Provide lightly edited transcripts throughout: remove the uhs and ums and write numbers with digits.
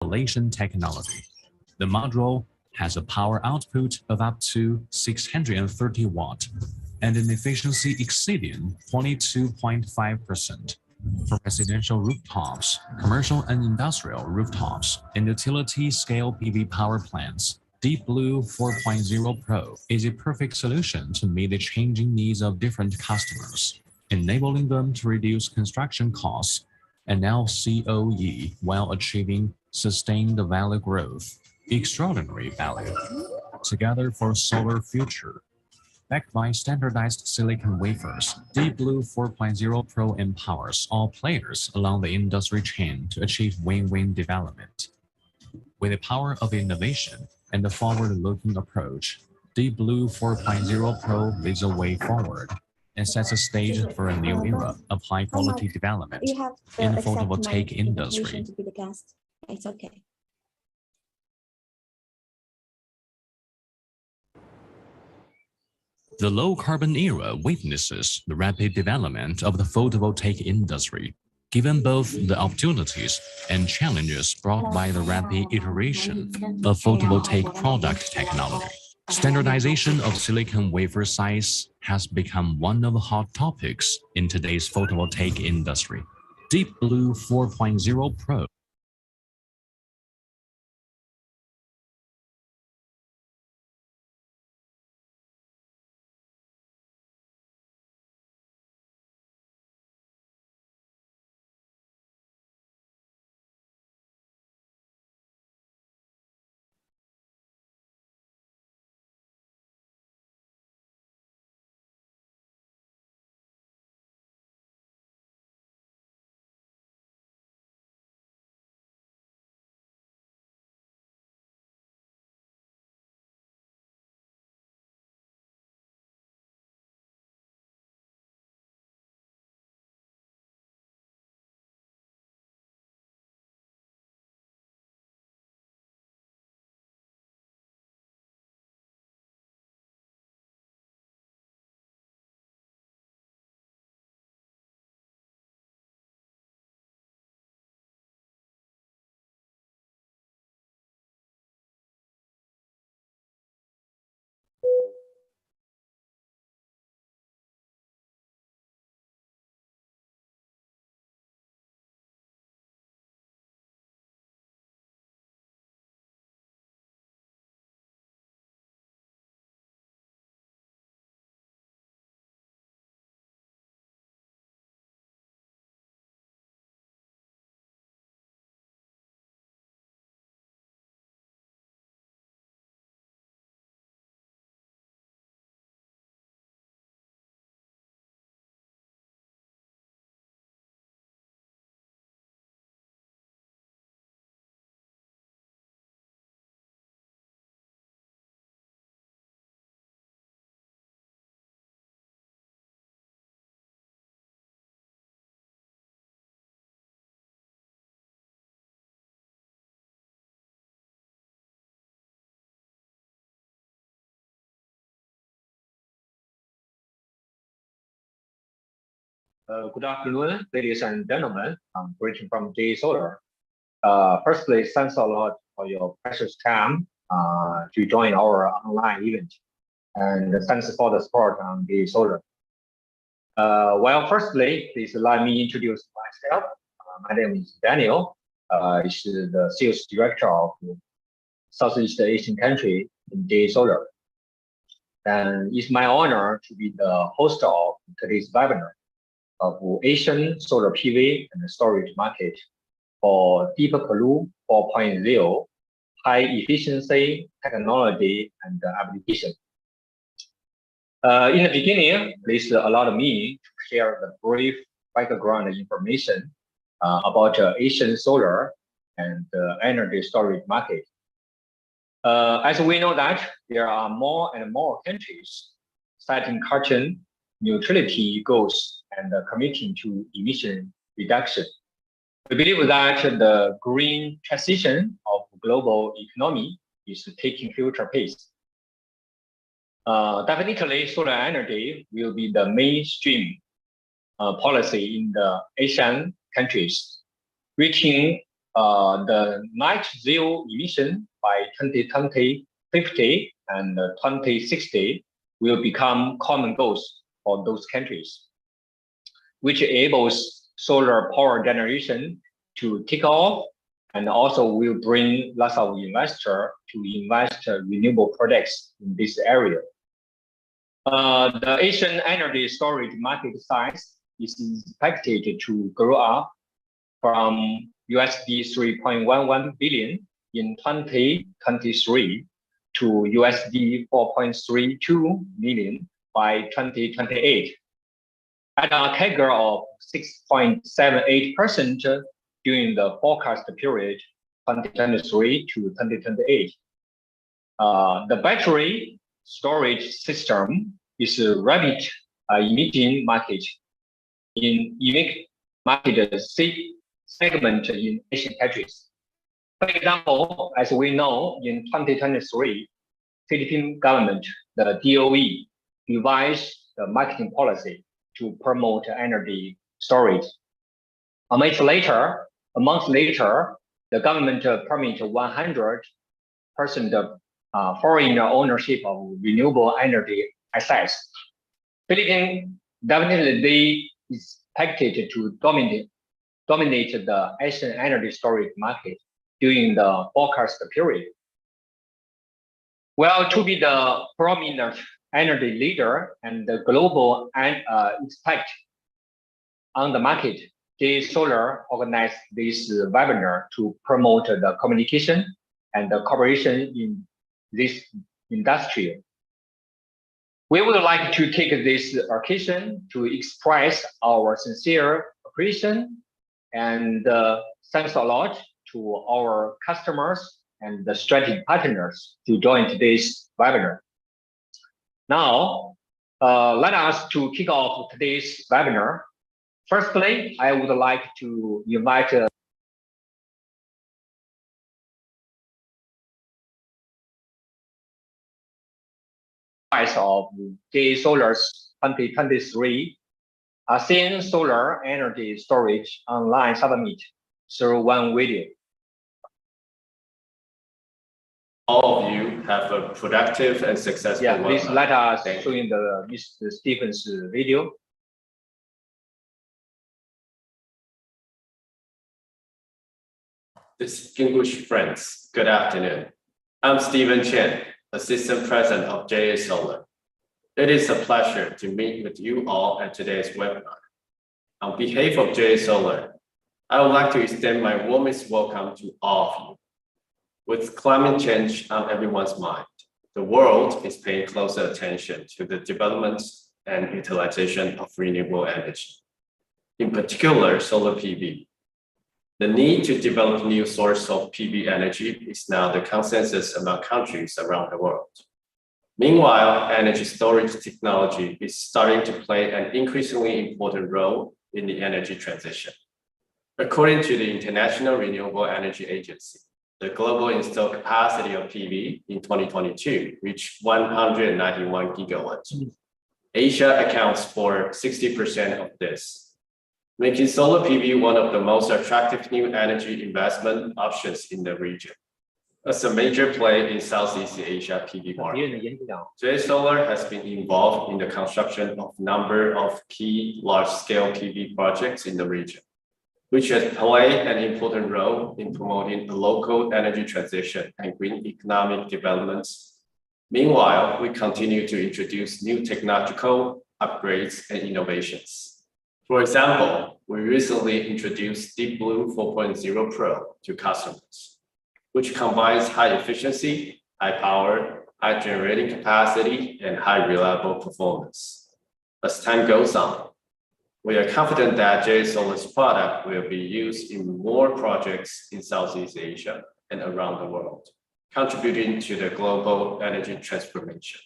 installation technology. The module has a power output of up to 630 watt and an efficiency exceeding 22.5%. For residential rooftops, commercial and industrial rooftops, and utility-scale PV power plants, DeepBlue 4.0 Pro is a perfect solution to meet the changing needs of different customers, enabling them to reduce construction costs and LCOE while achieving sustained value growth. Extraordinary value. Together for solar future. Backed by standardized silicon wafers, DeepBlue 4.0 Pro empowers all players along the industry chain to achieve win-win development. With the power of innovation and the forward-looking approach, DeepBlue 4.0 Pro leads a way forward and sets a stage for a new era of high-quality development in the photovoltaic industry. To be the guest. It's okay. The low-carbon era witnesses the rapid development of the photovoltaic industry, given both the opportunities and challenges brought by the rapid iteration of photovoltaic product technology. Standardization of silicon wafer size has become one of the hot topics in today's photovoltaic industry. DeepBlue 4.0 Pro Good afternoon, ladies and gentlemen. I'm greeting from J Solar. Firstly, thanks a lot for your precious time to join our online event. And thanks for the support on J Solar. Well, firstly, please let me introduce myself. My name is Daniel. I'm the sales director of Southeast Asian country in J Solar. And it's my honor to be the host of today's webinar of Asian solar PV and storage market for DeepBlue 4.0 high efficiency technology and application. In the beginning, please allow me to share the brief background information about Asian solar and energy storage market. As we know that there are more and more countries setting carbon neutrality goals and committing to emission reduction. We believe that the green transition of global economy is taking future pace. Definitely, solar energy will be the mainstream policy in the Asian countries, reaching the net zero emission by 2050 and 2060 will become common goals for those countries, which enables solar power generation to take off and also will bring lots of investors to invest renewable projects in this area. The Asian energy storage market size is expected to grow up from USD 3.11 billion in 2023 to USD 4.32 million by 2028, at a CAGR of 6.78% during the forecast period 2023 to 2028. The battery storage system is a rapid emerging market segment in Asian countries. For example, as we know, in 2023, Philippine government, the DOE, devised the marketing policy to promote energy storage. A month later, the government permitted 100% of foreign ownership of renewable energy assets. Philippines definitely is expected to dominate the Asian energy storage market during the forecast period. Well, to be the prominent energy leader and the global expect on the market, JA Solar organized this webinar to promote the communication and the cooperation in this industry. We would like to take this occasion to express our sincere appreciation and thanks a lot to our customers and the strategic partners to join today's webinar. Now, let us to kick off today's webinar. Firstly, I would like to invite of JA Solar's 2023 ASEAN Solar Energy Storage Online Summit through one video. All of you have a productive and successful Yeah, please webinar. let us Thank show in the Mr. Stephen's video. Distinguished friends, good afternoon. I'm Stephen Chen, Assistant President of JA Solar. It is a pleasure to meet with you all at today's webinar. On behalf of JA Solar, I would like to extend my warmest welcome to all of you. With climate change on everyone's mind, the world is paying closer attention to the development and utilization of renewable energy, in particular solar PV. The need to develop new sources of PV energy is now the consensus among countries around the world. Meanwhile, energy storage technology is starting to play an increasingly important role in the energy transition. According to the International Renewable Energy Agency, the global installed capacity of PV in 2022 reached 191 gigawatts. Asia accounts for 60% of this, making solar PV one of the most attractive new energy investment options in the region. As a major player in Southeast Asia PV market, JA Solar has been involved in the construction of a number of key large-scale PV projects in the region, which has played an important role in promoting the local energy transition and green economic developments. Meanwhile, we continue to introduce new technological upgrades and innovations. For example, we recently introduced DeepBlue 4.0 Pro to customers, which combines high efficiency, high power, high generating capacity, and high reliable performance. As time goes on, we are confident that JA Solar's product will be used in more projects in Southeast Asia and around the world, contributing to the global energy transformation.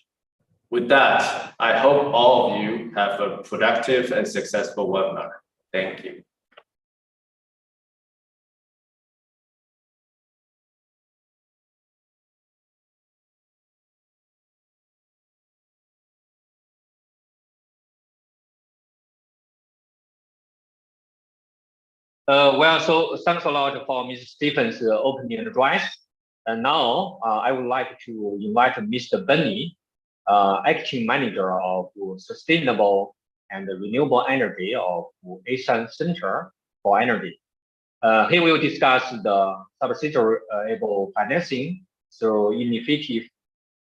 With that, I hope all of you have a productive and successful webinar. Thank you. Well, so thanks a lot for Mr. Stephen's opening address. And now I would like to invite Mr. Benny, Acting Manager of Sustainable and Renewable Energy of ASEAN Center for Energy. He will discuss the subsidiary financing through initiatives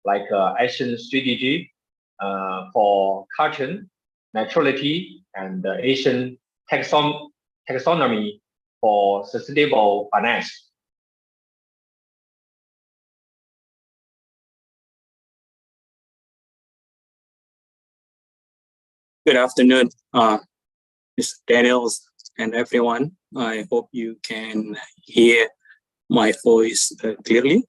like ASEAN strategy for carbon neutrality and ASEAN taxonomy for sustainable finance. Good afternoon, Mr. Daniels and everyone. I hope you can hear my voice clearly.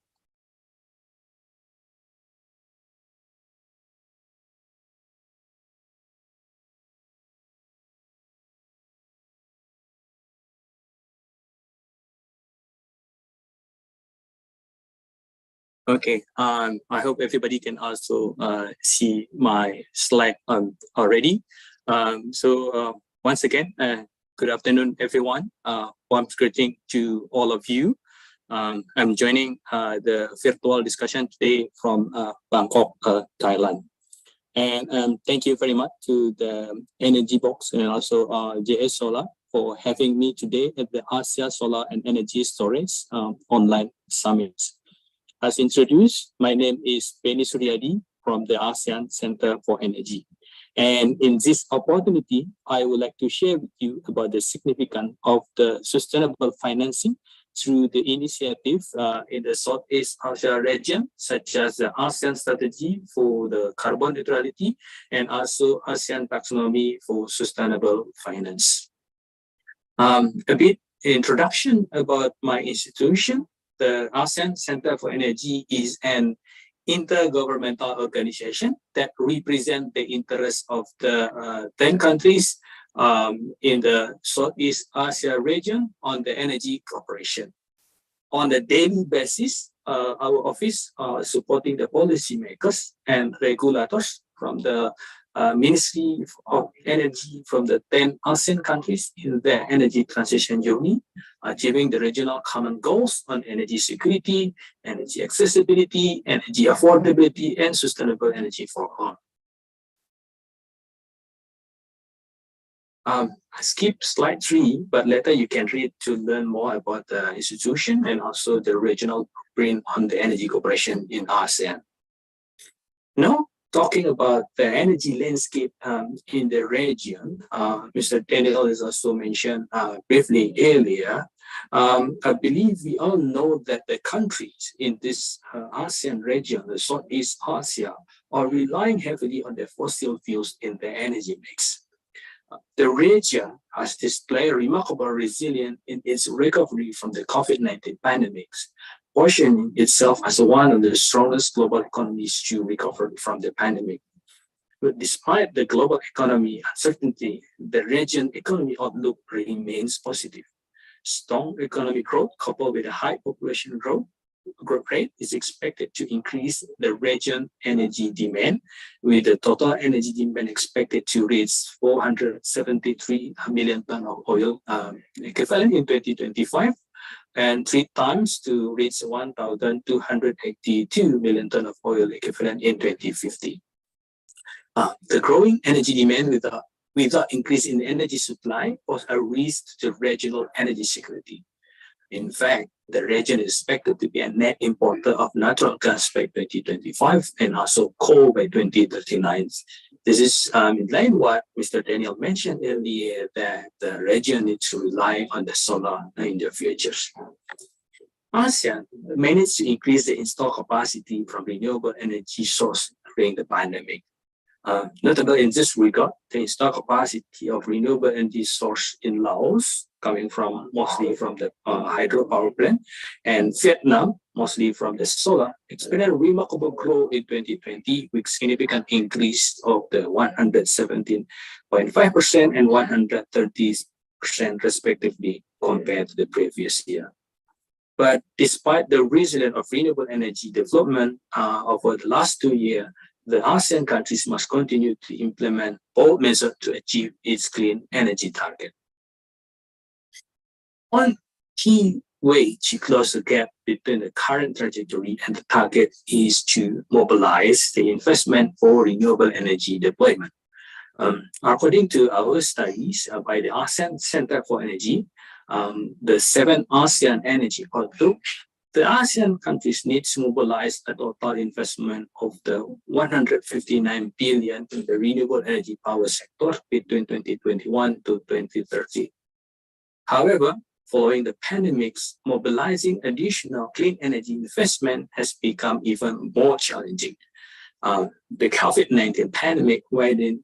Okay, I hope everybody can also see my slide already. Once again, good afternoon, everyone. Warm greeting to all of you. I'm joining the virtual discussion today from Bangkok, Thailand. And thank you very much to the Energy Box and also JS Solar for having me today at the ASEAN Solar and Energy Storage online summit. As introduced, my name is Benny Suryadi from the ASEAN Center for Energy. And in this opportunity, I would like to share with you about the significance of the sustainable financing through the initiative in the Southeast Asia region, such as the ASEAN strategy for the carbon neutrality and also ASEAN taxonomy for sustainable finance. A bit introduction about my institution. The ASEAN Center for Energy is an intergovernmental organization that represents the interests of the 10 countries in the Southeast Asia region on the energy cooperation. On a daily basis, our office supporting the policymakers and regulators from the Ministry of Energy from the 10 ASEAN countries in their energy transition journey, achieving the regional common goals on energy security, energy accessibility, energy affordability, and sustainable energy for all. I skipped slide 3, but later you can read to learn more about the institution and also the regional blueprint on the energy cooperation in ASEAN. Now, talking about the energy landscape in the region, Mr. Daniel has also mentioned briefly earlier. I believe we all know that the countries in this ASEAN region, the Southeast Asia, are relying heavily on the fossil fuels in the energy mix. The region has displayed remarkable resilience in its recovery from the COVID-19 pandemic, positioning itself as one of the strongest global economies to recover from the pandemic. But despite the global economy uncertainty, the region economy outlook remains positive. Strong economic growth coupled with a high population growth rate is expected to increase the region energy demand, with the total energy demand expected to reach 473 million tons of oil equivalent in 2025, and 3 times to reach 1,282 million tons of oil equivalent in 2050. The growing energy demand without increase in energy supply pose a risk to regional energy security. In fact, the region is expected to be a net importer of natural gas by 2025 and also coal by 2039. This is in line with what Mr. Daniel mentioned earlier, that the region needs to rely on the solar in the future. ASEAN managed to increase the installed capacity from renewable energy source during the pandemic. Notably in this regard, the installed capacity of renewable energy source in Laos, coming from mostly from the hydropower plant, and Vietnam, mostly from the solar, experienced remarkable growth in 2020 with significant increase of the 117.5% and 130% respectively compared to the previous year. But despite the resilience of renewable energy development over the last 2 years, the ASEAN countries must continue to implement bold measures to achieve its clean energy target. One key way to close the gap between the current trajectory and the target is to mobilize the investment for renewable energy deployment. According to our studies by the ASEAN Center for Energy, the 7 ASEAN Energy Outlook, the ASEAN countries need to mobilize a total investment of the 159 billion in the renewable energy power sector between 2021 to 2030. However, following the pandemics, mobilizing additional clean energy investment has become even more challenging. The COVID-19 pandemic widened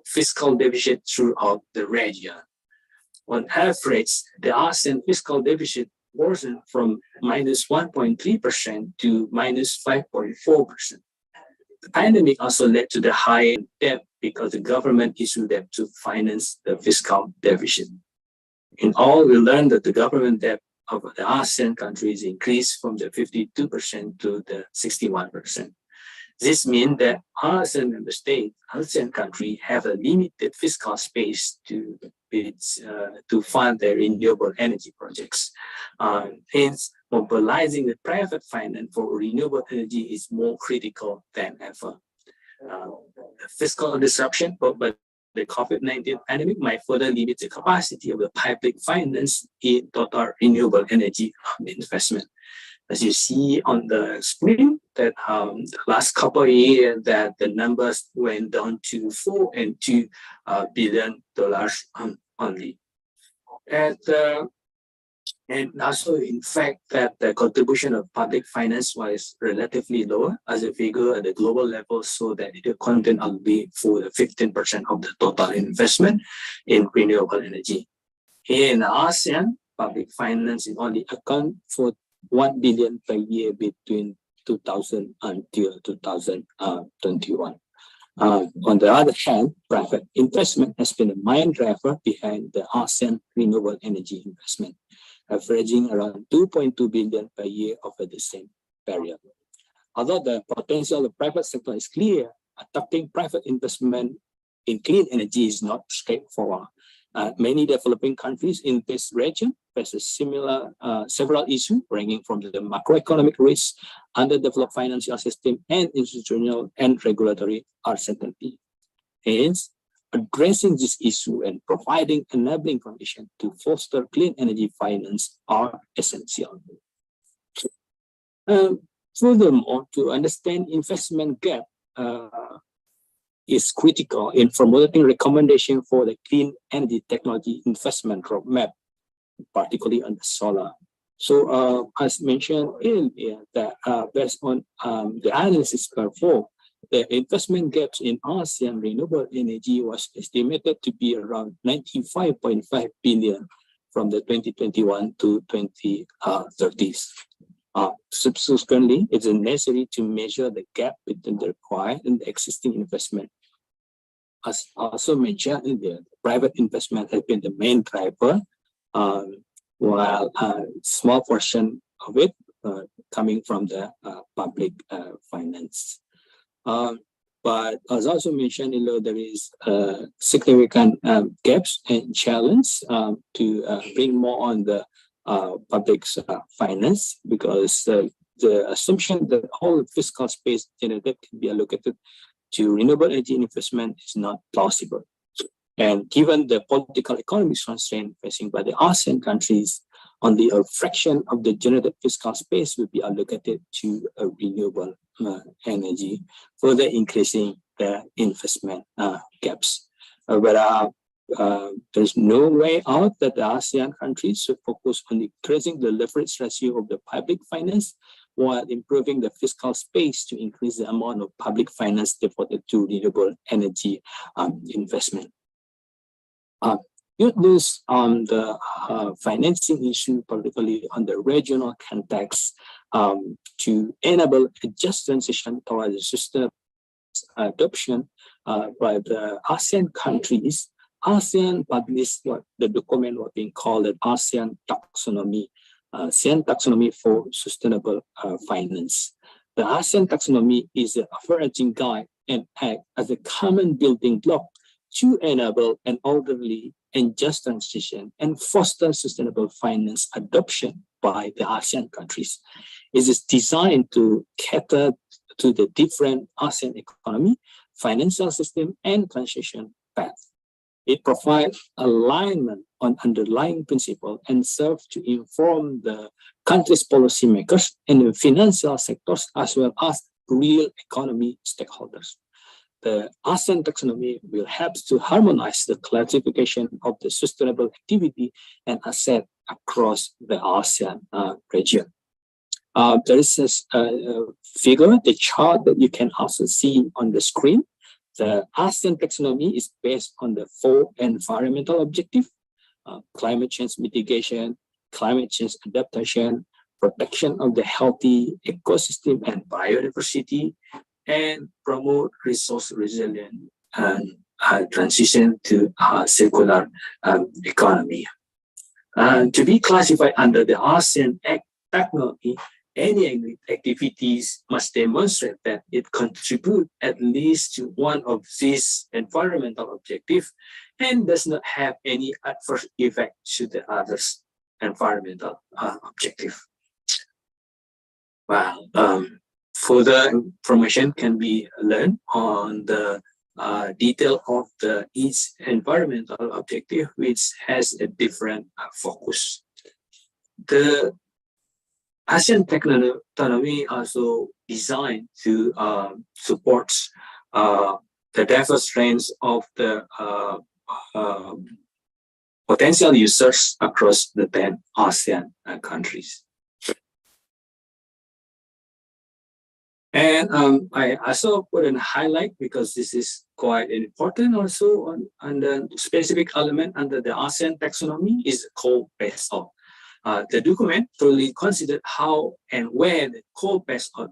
fiscal deficit throughout the region. On average, the ASEAN fiscal deficit worsened from minus 1.3% to minus 5.4%. The pandemic also led to the high debt because the government issued debt to finance the fiscal deficit. In all, we learned that the government debt of the ASEAN countries increased from the 52% to the 61%. This means that ASEAN member states, ASEAN countries have a limited fiscal space to fund their renewable energy projects. Hence, mobilizing the private finance for renewable energy is more critical than ever. Fiscal disruption brought by the COVID-19 pandemic might further limit the capacity of the public finance in total renewable energy investment. As you see on the screen, that the last couple of years that the numbers went down to $4 and $2 billion only. And also, in fact, that the contribution of public finance was relatively lower as a figure at the global level, so that it accounted only for the 15% of the total investment in renewable energy. In ASEAN, public finance is only account for $1 billion per year between 2000 until 2021. On the other hand, private investment has been a main driver behind the ASEAN renewable energy investment, averaging around 2.2 billion per year over the same period. Although the potential of the private sector is clear, attracting private investment in clean energy is not straightforward. Many developing countries in this region face several issues ranging from the macroeconomic risks, underdeveloped financial system, and institutional and regulatory uncertainty. Hence, addressing this issue and providing enabling conditions to foster clean energy finance are essential. Furthermore, to understand investment gap is critical in formulating recommendations for the clean energy technology investment roadmap, particularly on the solar. So, as mentioned earlier, that based on the analysis performed, the investment gaps in ASEAN renewable energy was estimated to be around 95.5 billion from the 2021 to 2030s. Subsequently, it's necessary to measure the gap between the required and the existing investment. As also mentioned, the private investment has been the main driver, while a small portion of it coming from the public finance. But as also mentioned, there is significant gaps and challenge to bring more on the public finance, because the assumption that all fiscal space generated can be allocated to renewable energy investment is not plausible. And given the political economic constraint facing by the ASEAN countries, only a fraction of the generated fiscal space will be allocated to renewable energy, further increasing the investment gaps. But there's no way out that the ASEAN countries should focus on increasing the leverage ratio of the public finance while improving the fiscal space to increase the amount of public finance devoted to renewable energy investment. News on the financing issue, particularly on the regional context, to enable a just transition towards the system adoption by the ASEAN countries. ASEAN published the document what being called the ASEAN Taxonomy, ASEAN Taxonomy for Sustainable Finance. The ASEAN Taxonomy is an overarching guide and act as a common building block to enable an orderly and just transition and foster sustainable finance adoption by the ASEAN countries. It is designed to cater to the different ASEAN economy, financial system, and transition path. It provides alignment on underlying principles and serves to inform the country's policymakers and the financial sectors as well as real economy stakeholders. The ASEAN taxonomy will help to harmonize the classification of the sustainable activity and asset across the ASEAN region. There is a figure, the chart that you can also see on the screen. The ASEAN taxonomy is based on the 4 environmental objectives: climate change mitigation, climate change adaptation, protection of the healthy ecosystem and biodiversity, and promote resource resilience and transition to a circular economy. To be classified under the ASEAN taxonomy, any activities must demonstrate that it contributes at least to one of these environmental objectives and does not have any adverse effect to the others environmental objective. Well, further information can be learned on the detail of each environmental objective, which has a different focus. The ASEAN taxonomy also designed to support the diverse range of the potential users across the 10 ASEAN countries. And I also put in a highlight because this is quite important also on the specific element under the ASEAN taxonomy is coal phase out. The document fully considered how and where the coal phase out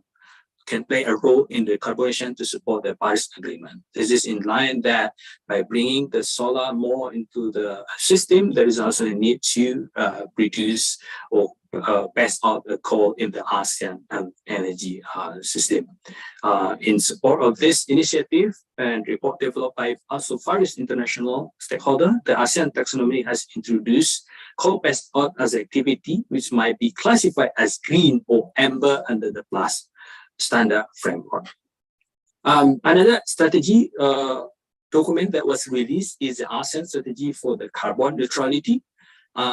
can play a role in the collaboration to support the Paris Agreement. This is in line that by bringing the solar more into the system, there is also a need to reduce or phase out the coal in the ASEAN energy system. In support of this initiative and report developed by also various international stakeholders, the ASEAN taxonomy has introduced coal phase out as an activity which might be classified as green or amber under the plus standard framework. Another strategy document that was released is the ASEAN strategy for the carbon neutrality.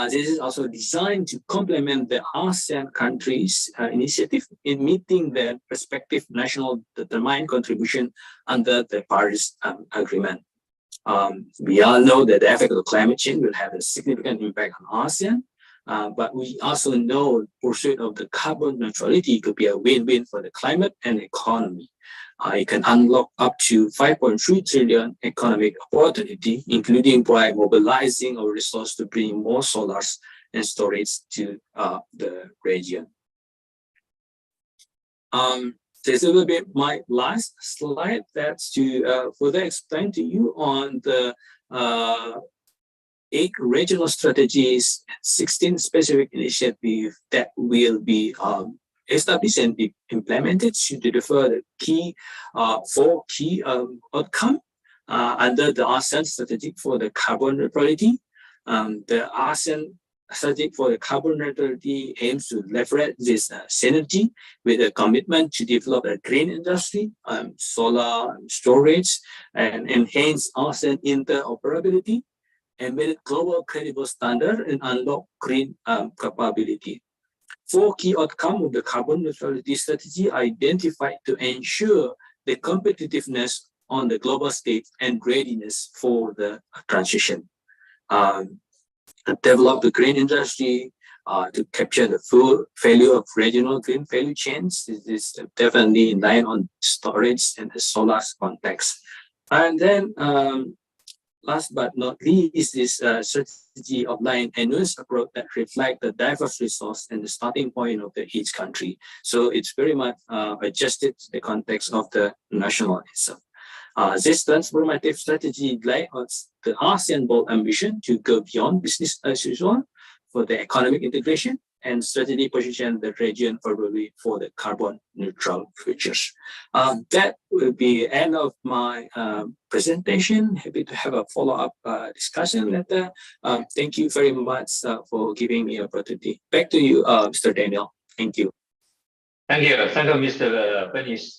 This is also designed to complement the ASEAN countries' initiative in meeting their respective national determined contribution under the Paris Agreement. We all know that the effect of climate change will have a significant impact on ASEAN. But we also know pursuit of the carbon neutrality could be a win-win for the climate and economy. It can unlock up to 5.3 trillion economic opportunity, including by mobilizing our resources to bring more solars and storage to the region. This will be my last slide. That's to further explain to you on the 8 regional strategies, 16 specific initiatives that will be established and be implemented to deliver the key 4 key outcomes under the ASEAN strategy for the carbon neutrality. The ASEAN strategy for the carbon neutrality aims to leverage this synergy with a commitment to develop a green industry, solar storage, and enhance ASEAN interoperability, embedded global credible standard, and unlock green capability. 4 key outcomes of the carbon neutrality strategy are identified to ensure the competitiveness on the global stage and readiness for the transition. Develop the green industry to capture the full value of regional green value chains. This is definitely in line on storage and the solar context. And then last but not least, this strategy outline a nuanced approach that reflect the diverse resource and the starting point of each country. So it's very much adjusted to the context of the national itself. This transformative strategy lays the ASEAN bold ambition to go beyond business as usual for the economic integration and strategically position the region favorably for the carbon neutral futures. That will be end of my presentation. Happy to have a follow-up discussion later. Thank you very much for giving me an opportunity. Back to you, Mr. Daniel. Thank you. Thank you, Mr. Bernice.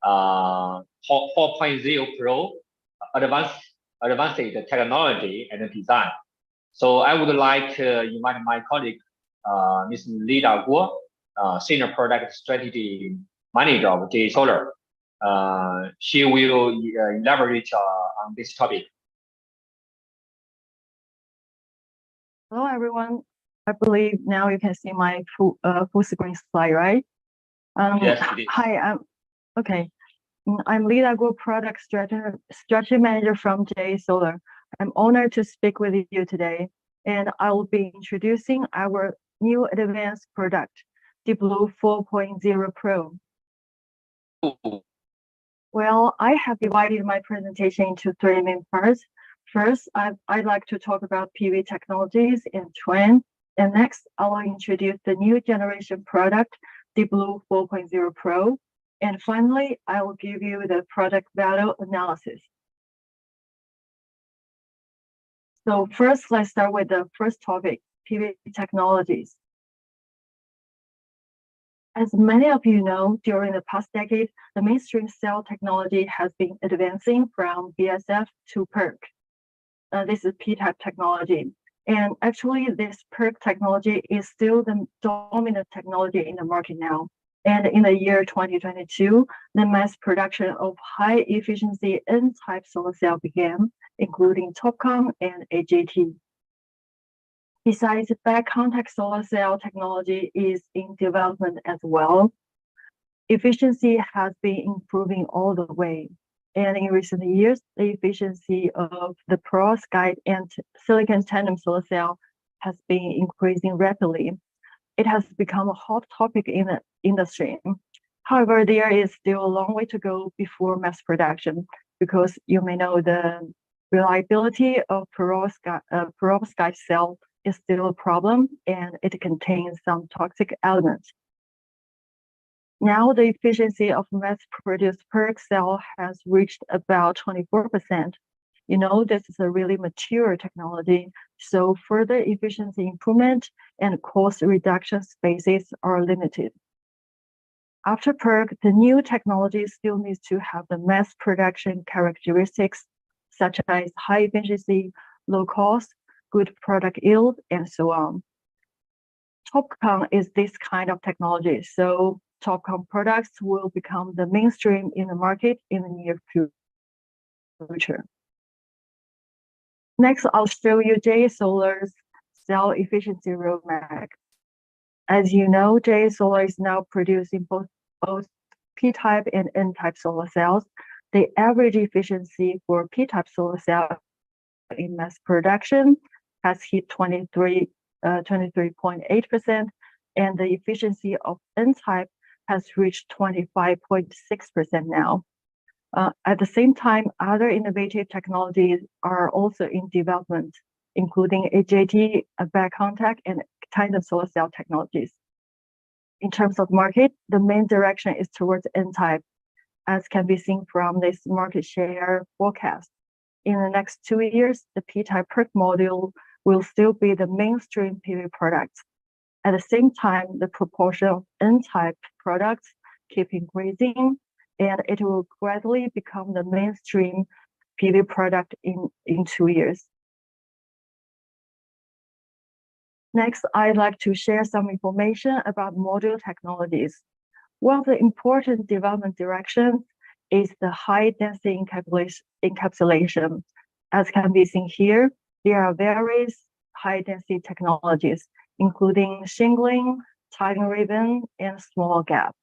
Uh, 4.0 Pro advanced technology and design. So I would like to invite my colleague, Ms. Lida Guo, Senior Product Strategy Manager of JA Solar. She will elaborate on this topic. Hello, everyone. I believe now you can see my full screen slide, right? Yes, it is. Hi, okay. I'm Lida Guo, Product Strategy Manager from JA Solar. I'm honored to speak with you today, and I will be introducing our new advanced product, DeepBlue 4.0 Pro. Well, I have divided my presentation into 3 main parts. First, I'd like to talk about PV technologies and trends, and next, I will introduce the new generation product, DeepBlue 4.0 Pro, and finally, I will give you the product value analysis. So first, let's start with the first topic, PV technologies. As many of you know, during the past decade, the mainstream cell technology has been advancing from BSF to PERC. This is P-type technology. And actually, this PERC technology is still the dominant technology in the market now. And in the year 2022, the mass production of high-efficiency N-type solar cell began, including TOPCon and AJT. Besides, back contact solar cell technology is in development as well. Efficiency has been improving all the way. And in recent years, the efficiency of the perovskite and silicon tandem solar cell has been increasing rapidly. It has become a hot topic in the industry. However, there is still a long way to go before mass production, because you may know the reliability of perovskite cell is still a problem, and it contains some toxic elements. Now, the efficiency of mass-produced PERC cell has reached about 24%. You know, this is a really mature technology, so further efficiency improvement and cost reduction spaces are limited. After PERC, the new technology still needs to have the mass production characteristics, such as high efficiency, low cost, good product yield, and so on. TOPCon is this kind of technology, so TOPCon products will become the mainstream in the market in the near future. Next, I'll show you JA Solar's cell efficiency roadmap. As you know, JA Solar is now producing both P-type and N-type solar cells. The average efficiency for P-type solar cell in mass production has hit 23.8%, and the efficiency of N-type has reached 25.6% now. At the same time, other innovative technologies are also in development, including AJT, back contact, and tandem solar cell technologies. In terms of market, the main direction is towards N-type, as can be seen from this market share forecast. In the next 2 years, the P-type PERC module will still be the mainstream PV product. At the same time, the proportion of N-type products keep increasing, and it will gradually become the mainstream PV product in 2 years. Next, I'd like to share some information about module technologies. One of the important development directions is the high-density encapsulation. As can be seen here, there are various high-density technologies, including shingling, tying ribbon, and small gap.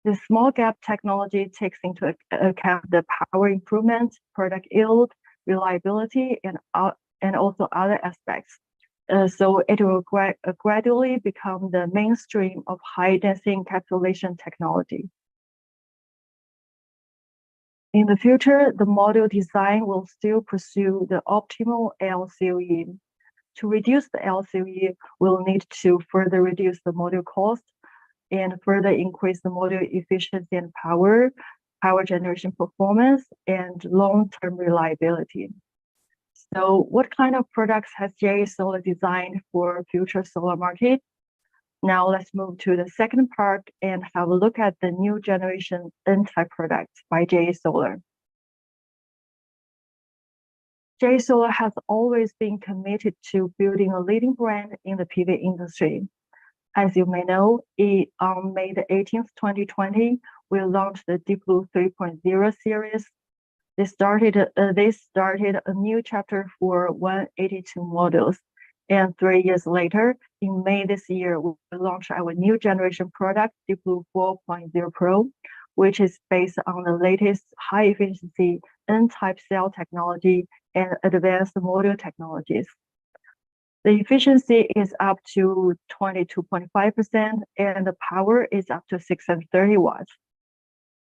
The small gap technology takes into account the power improvement, product yield, reliability, and and also other aspects. So it will gradually become the mainstream of high-density encapsulation technology. In the future, the module design will still pursue the optimal LCOE. To reduce the LCOE, we'll need to further reduce the module cost and further increase the module efficiency and power generation performance, and long-term reliability. So what kind of products has JA Solar designed for future solar market? Now let's move to the second part and have a look at the new generation N-type products by JA Solar. JA Solar has always been committed to building a leading brand in the PV industry. As you may know, on May the 18th, 2020, we launched the DeepBlue 4.0 series. This started a new chapter for 182 models. And 3 years later, in May this year, we launched our new generation product, DeepBlue 4.0 Pro, which is based on the latest high-efficiency N-type cell technology and advanced module technologies. The efficiency is up to 22.5%, and the power is up to 630 watts.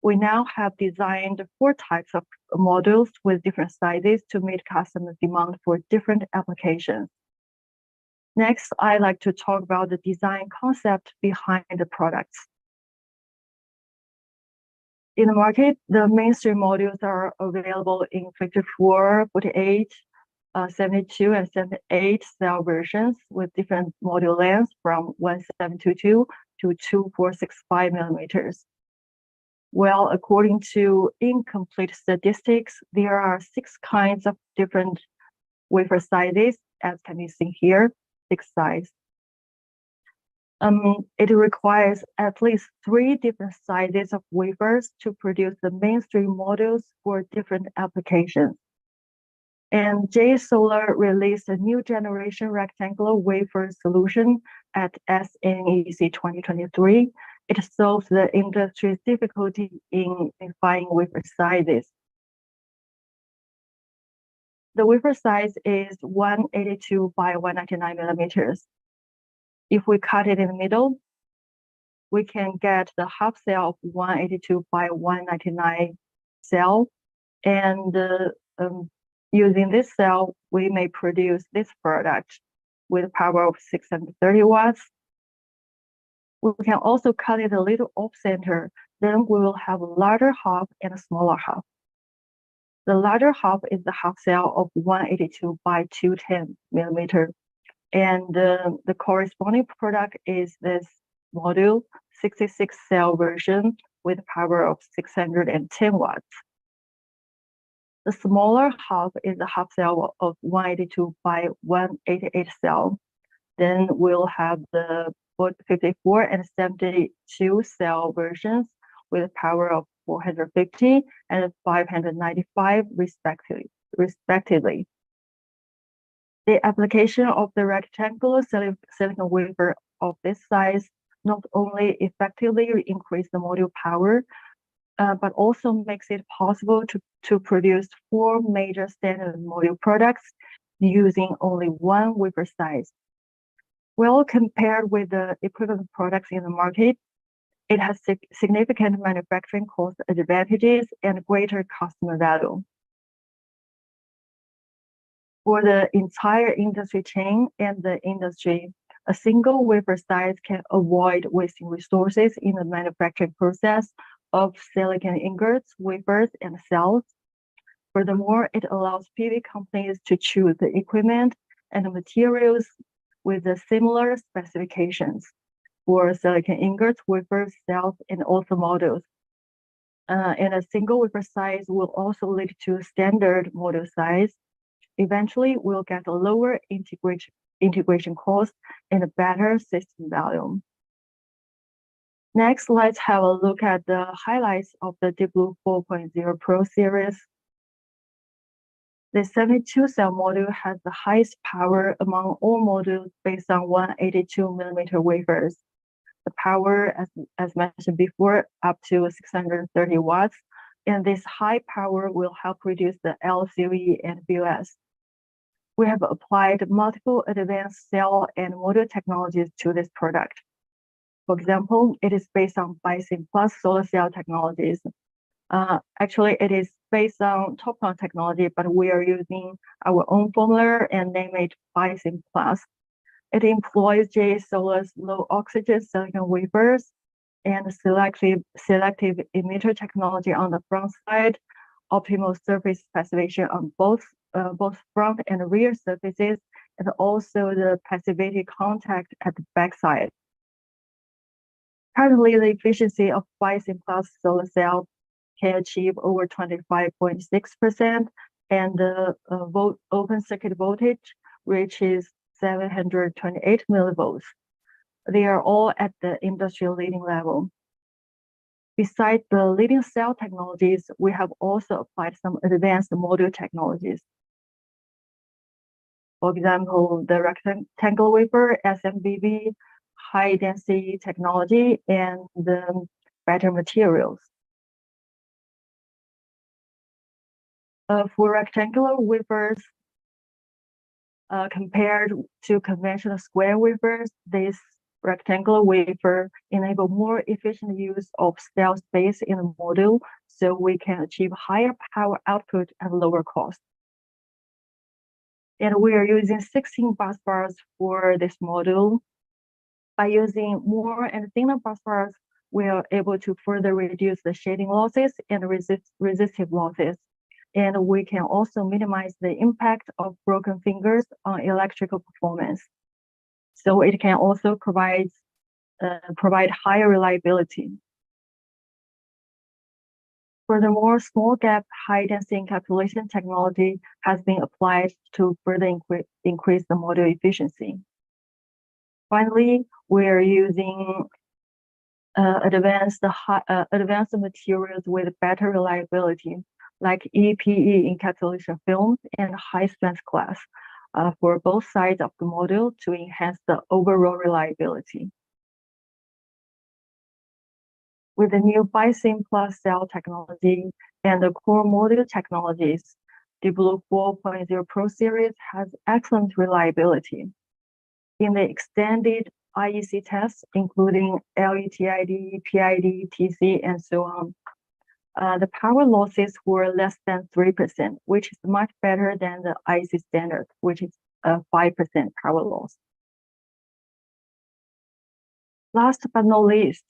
We now have designed 4 types of modules with different sizes to meet customer demand for different applications. Next, I'd like to talk about the design concept behind the products. In the market, the mainstream modules are available in 54, 48, 72, and 78 cell versions with different module lengths from 1722 to 2465 millimeters. Well, according to incomplete statistics, there are 6 kinds of different wafer sizes, as can be seen here, 6 sizes. It requires at least 3 different sizes of wafers to produce the mainstream modules for different applications. And JA Solar released a new generation rectangular wafer solution at ASEAN 2023. It solves the industry's difficulty in defining wafer sizes. The wafer size is 182 by 199 millimeters. If we cut it in the middle, we can get the half cell of 182 by 199 cell. And using this cell, we may produce this product with a power of 630 watts. We can also cut it a little off center. Then we will have a larger half and a smaller half. The larger half is the half cell of 182 by 210 millimeter. And the corresponding product is this module, 66 cell version with power of 610 watts. The smaller half is the half cell of 182 by 188 cell. Then we'll have the 54 and 72 cell versions with power of 450 and 595 respectively. The application of the rectangular silicon wafer of this size not only effectively increases the module power, but also makes it possible to produce 4 major standard module products using only 1 wafer size. Well, compared with the equivalent products in the market, it has significant manufacturing cost advantages and greater customer value. For the entire industry chain and the industry, a single wafer size can avoid wasting resources in the manufacturing process of silicon ingots, wafers, and cells. Furthermore, it allows PV companies to choose the equipment and the materials with the similar specifications for silicon ingots, wafers, cells, and also modules. And a single wafer size will also lead to a standard module size. Eventually, we'll get a lower integration cost and a better system value. Next, let's have a look at the highlights of the DeepBlue 4.0 Pro series. The 72 cell module has the highest power among all modules based on 182 millimeter wafers. The power, as mentioned before, up to 630 watts, and this high power will help reduce the LCOE and BOS. we have applied multiple advanced cell and module technologies to this product. For example, it is based on BioSync Plus solar cell technologies. Actually, it is based on top-down technology, but we are using our own formula and name it BioSync Plus. It employs JA Solar's low oxygen silicon wafers and selective emitter technology on the front side, optimal surface passivation on both front and rear surfaces, and also the passivity contact at the back side. Currently, the efficiency of BioSync Plus solar cell can achieve over 25.6%, and the open circuit voltage reaches 728 millivolts. They are all at the industry leading level. Besides the leading cell technologies, we have also applied some advanced module technologies. For example, the rectangle wafer, SMBV, high density technology, and the better materials. For rectangular wafers, compared to conventional square wafers, this rectangular wafer enable more efficient use of cell space in the module, so we can achieve higher power output at lower cost. And we are using 16 bus bars for this module. By using more and thinner bus bars, we are able to further reduce the shading losses and resistive losses. And we can also minimize the impact of broken fingers on electrical performance. So it can also provide higher reliability. Furthermore, small gap high density encapsulation technology has been applied to further increase the module efficiency. Finally, we are using advanced materials with better reliability, like EPE encapsulation films and high strength glass for both sides of the module to enhance the overall reliability. With the new BioSync Plus cell technology and the core module technologies, DeepBlue 4.0 Pro series has excellent reliability. In the extended IEC tests, including LETID, PID, TC, and so on, the power losses were less than 3%, which is much better than the IEC standard, which is a 5% power loss. Last but not least,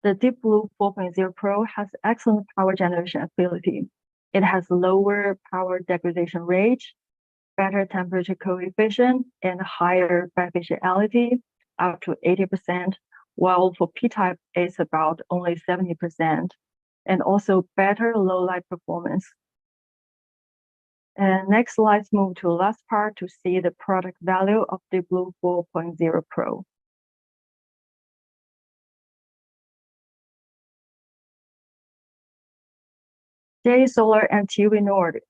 the DeepBlue 4.0 Pro has excellent power generation ability. It has lower power degradation rate, better temperature coefficient, and higher beneficiality, up to 80%, while for P-type, it's about only 70%, and also better low light performance. And next, let's move to the last part to see the product value of DeepBlue 4.0 Pro. JA Solar and TUV Nord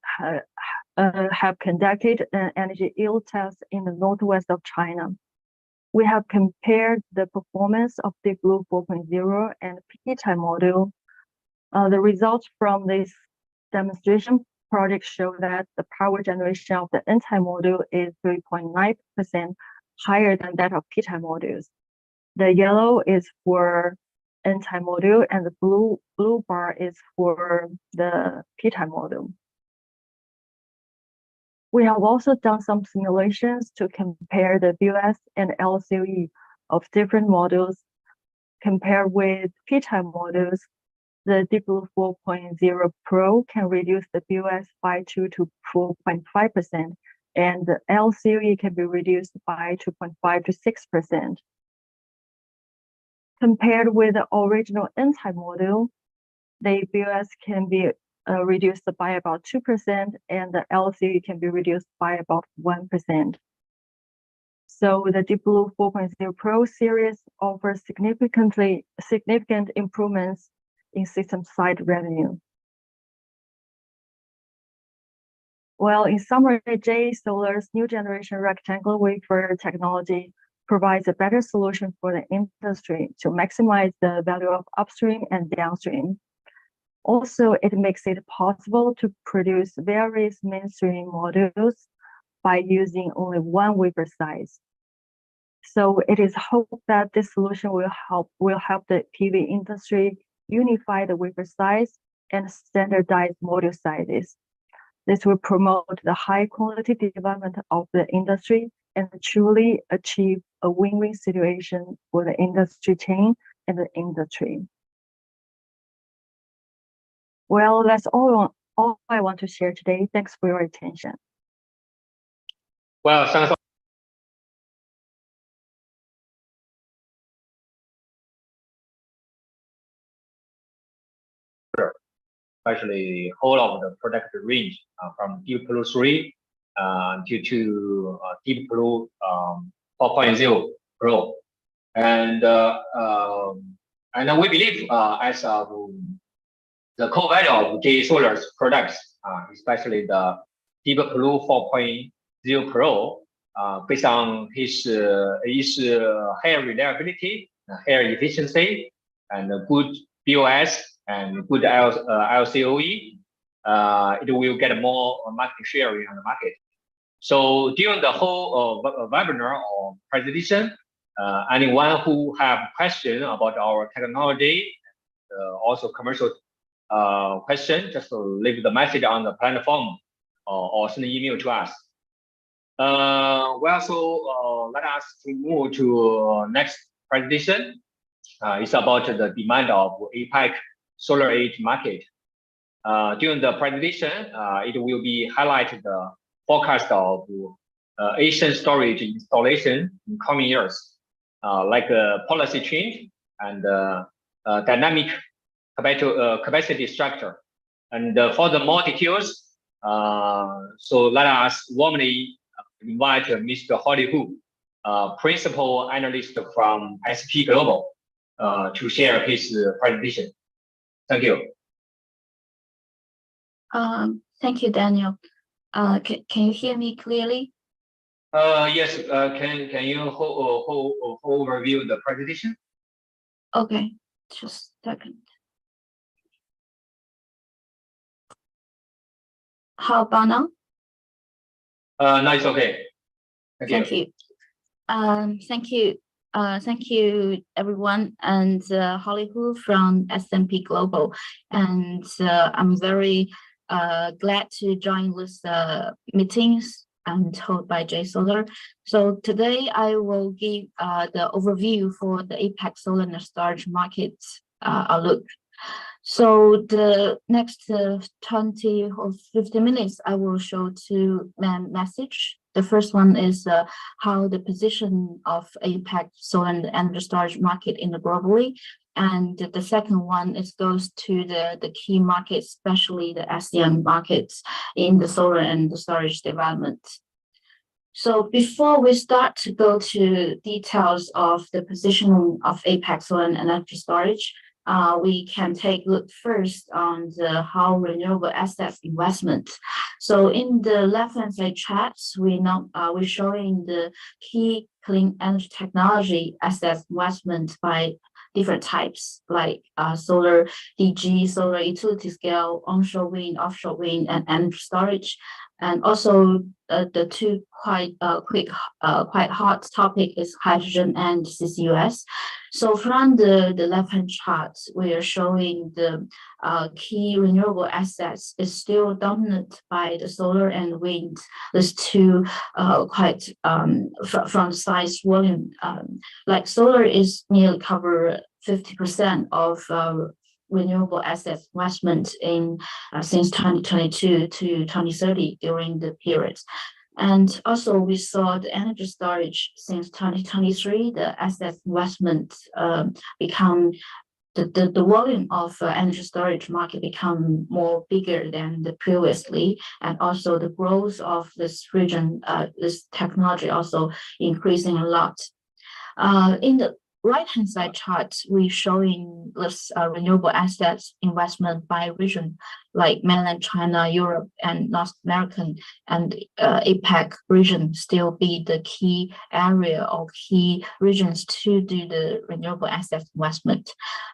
have conducted an energy yield test in the northwest of China. We have compared the performance of DeepBlue 4.0 and P-type module. The results from this demonstration project show that the power generation of the N-type module is 3.9% higher than that of P-type modules. The yellow is for N-type module, and the blue bar is for the P-type module. We have also done some simulations to compare the BOS and LCOE of different modules. Compared with P-type modules, the DeepBlue 4.0 Pro can reduce the BOS by 2 to 4.5%, and the LCOE can be reduced by 2.5 to 6%. Compared with the original N-type module, the BOS can be reduced by about 2%, and the LCOE can be reduced by about 1%. So the DeepBlue 4.0 Pro series offers significant improvements in system side revenue. Well, in summary, JA Solar's new generation rectangular wafer technology provides a better solution for the industry to maximize the value of upstream and downstream. Also, it makes it possible to produce various mainstream modules by using only one wafer size. So it is hoped that this solution will help the PV industry unify the wafer size and standardize module sizes. This will promote the high quality development of the industry and truly achieve a win-win situation for the industry chain and the industry. Well, that's all I want to share today. Thanks for your attention. Well, thanks. Especially all of the product range from DeepBlue 3 to DeepBlue 4.0 Pro, and we believe as the core value of JA Solar's products, especially the DeepBlue 4.0 Pro, based on his higher reliability, higher efficiency, and good BOS and good LCOE, it will get more market share on the market. So during the whole webinar or presentation, anyone who have question about our technology, also commercial question, just leave the message on the platform or send an email to us. Well, so let us move to next presentation. It's about the demand of APAC solar age market. During the presentation, it will be highlighted the forecast of ASEAN storage installation in coming years, like policy change and dynamic capacity structure. And for the more details, so let us warmly invite Mr. Holly Hu, Principal Analyst from SP Global, to share his presentation. Thank you. Thank you, Daniel. Can you hear me clearly? Yes. Can you overview the presentation? Okay, just a second. How about now? No, it's okay. Thank you. Thank you, everyone, and Holly Hu from S&P Global, and I'm very glad to join this meetings and held by JA Solar. So today I will give the overview for the APAC solar and storage market outlook. So the next 20 or 50 minutes, I will show two main messages. The first one is how the position of APAC solar and energy storage market in the globally. And the second one is goes to the key markets, especially the ASEAN markets in the solar and the storage development. So before we start to go to details of the position of APAC solar and energy storage, we can take a look first on the how renewable assets investment. So in the left-hand side charts, we're showing the key clean energy technology assets investment by different types, like solar DG, solar utility scale, onshore wind, offshore wind, and energy storage. And also the two quite hot topic is hydrogen and CCUS. So from the left-hand chart, we are showing the key renewable assets is still dominant by the solar and wind. These two quite from size volume, like solar is nearly cover 50% of renewable assets investment in since 2022 to 2030 during the period. And also we saw the energy storage since 2023, the asset investment become the volume of energy storage market become more bigger than the previously, and also the growth of this region, this technology also increasing a lot. In the right-hand side chart, we're showing this renewable assets investment by region, like mainland China, Europe, and North American, and APAC region still be the key area or key regions to do the renewable assets investment.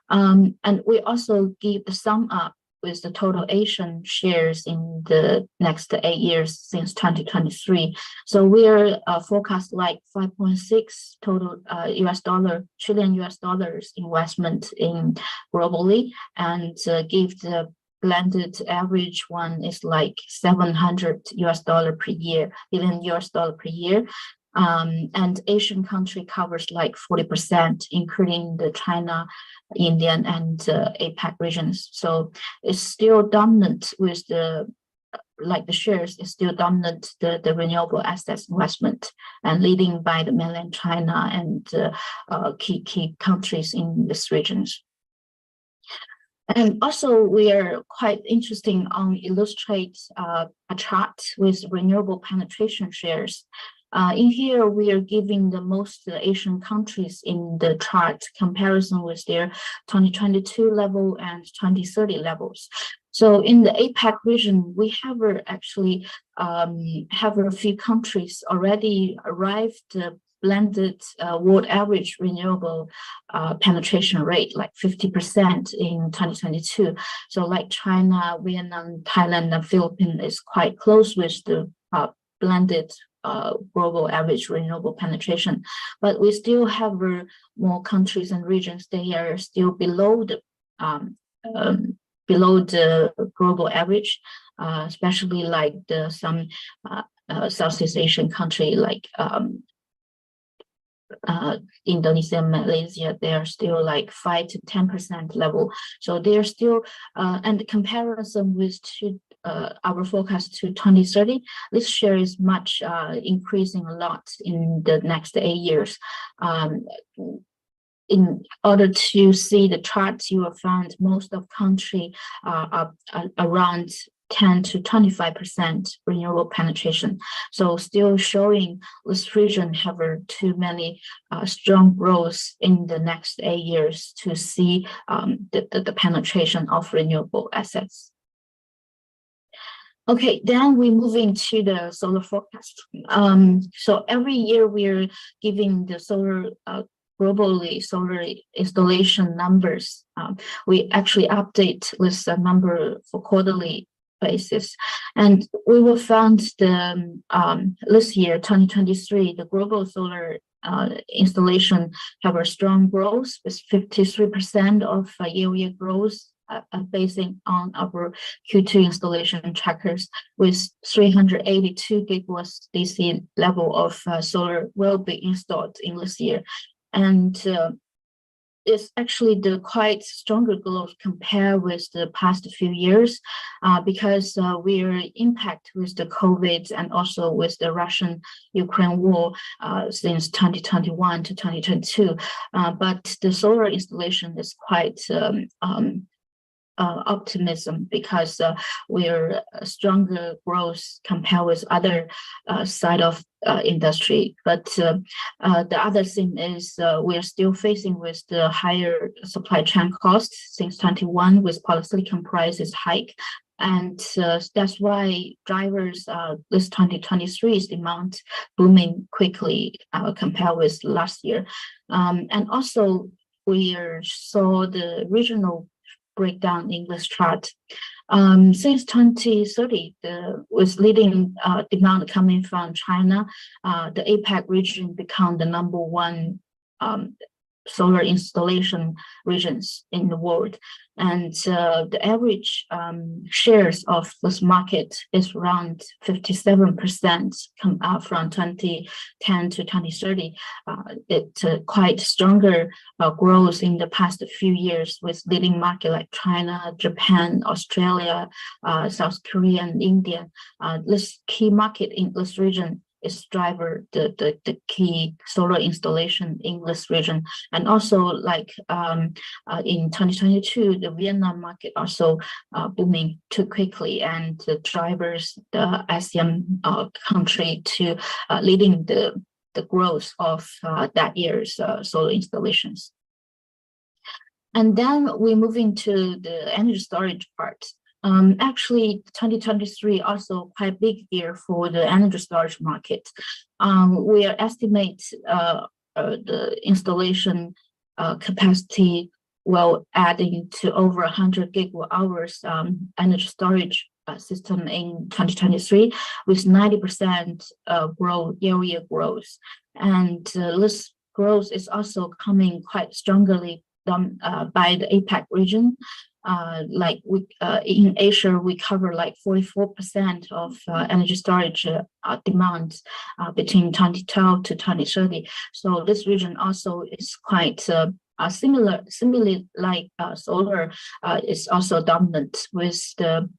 And we also give the sum up with the total Asian shares in the next 8 years since 2023. So we're forecast like 5.6 total trillion US dollars investment in globally, and give the blended average one is like 700 US dollar per year, billion US dollar per year. And Asian country covers like 40%, including the China, Indian, and APAC regions. So it's still dominant with the shares is still dominant, the renewable assets investment, and leading by the mainland China and key countries in these regions. And also, we are quite interesting on illustrate a chart with renewable penetration shares. In here, we are giving the most Asian countries in the chart comparison with their 2022 level and 2030 levels. So in the APAC region, we have actually have a few countries already arrived blended world average renewable penetration rate, like 50% in 2022. So like China, Vietnam, Thailand, and Philippines is quite close with the blended global average renewable penetration. But we still have more countries and regions, they are still below the global average, especially like some Southeast Asian country like Indonesia, Malaysia, they are still like 5 to 10% level. So they are still, and the comparison with our forecast to 2030, this share is much increasing a lot in the next 8 years. In order to see the charts, you will find most of country are around 10 to 25% renewable penetration. So still showing this region have too many strong growth in the next 8 years to see the penetration of renewable assets. Okay, then we're moving to the solar forecast. So every year we're giving the solar globally solar installation numbers. We actually update this number for quarterly basis, and we will find the this year 2023 the global solar installation have a strong growth with 53% of year-over-year growth, basing on our Q2 installation trackers, with 382 gigawatts DC level of solar will be installed in this year. And it's actually the quite stronger growth compared with the past few years, because we're impacted with the COVID and also with the Russian-Ukraine war since 2021 to 2022. But the solar installation is quite optimism, because we're stronger growth compared with other side of industry. But the other thing is we're still facing with the higher supply chain costs since 21 with polysilicon prices hike. And that's why drivers this 2023's demand booming quickly compared with last year. And also we saw the regional breakdown in this chart. Since 2030, with leading demand coming from China, the APAC region become the #1 solar installation regions in the world. And the average shares of this market is around 57% from 2010 to 2030. It's quite stronger growth in the past few years with leading market like China, Japan, Australia, South Korea, and India. This key market in this region is driver the key solar installation in this region. And also like in 2022, the Vietnam market also booming too quickly, and the drivers, the ASEAN country to leading the growth of that year's solar installations. And then we move into the energy storage part. Actually, 2023 also quite big year for the energy storage market. We estimate the installation capacity will adding to over 100 gigawatt hours energy storage system in 2023 with 90% year-over-year growth. And this growth is also coming quite strongly by the APAC region. Like in Asia, we cover like 44% of energy storage demand between 2012 to 2030. So this region also is quite similarly like solar is also dominant with the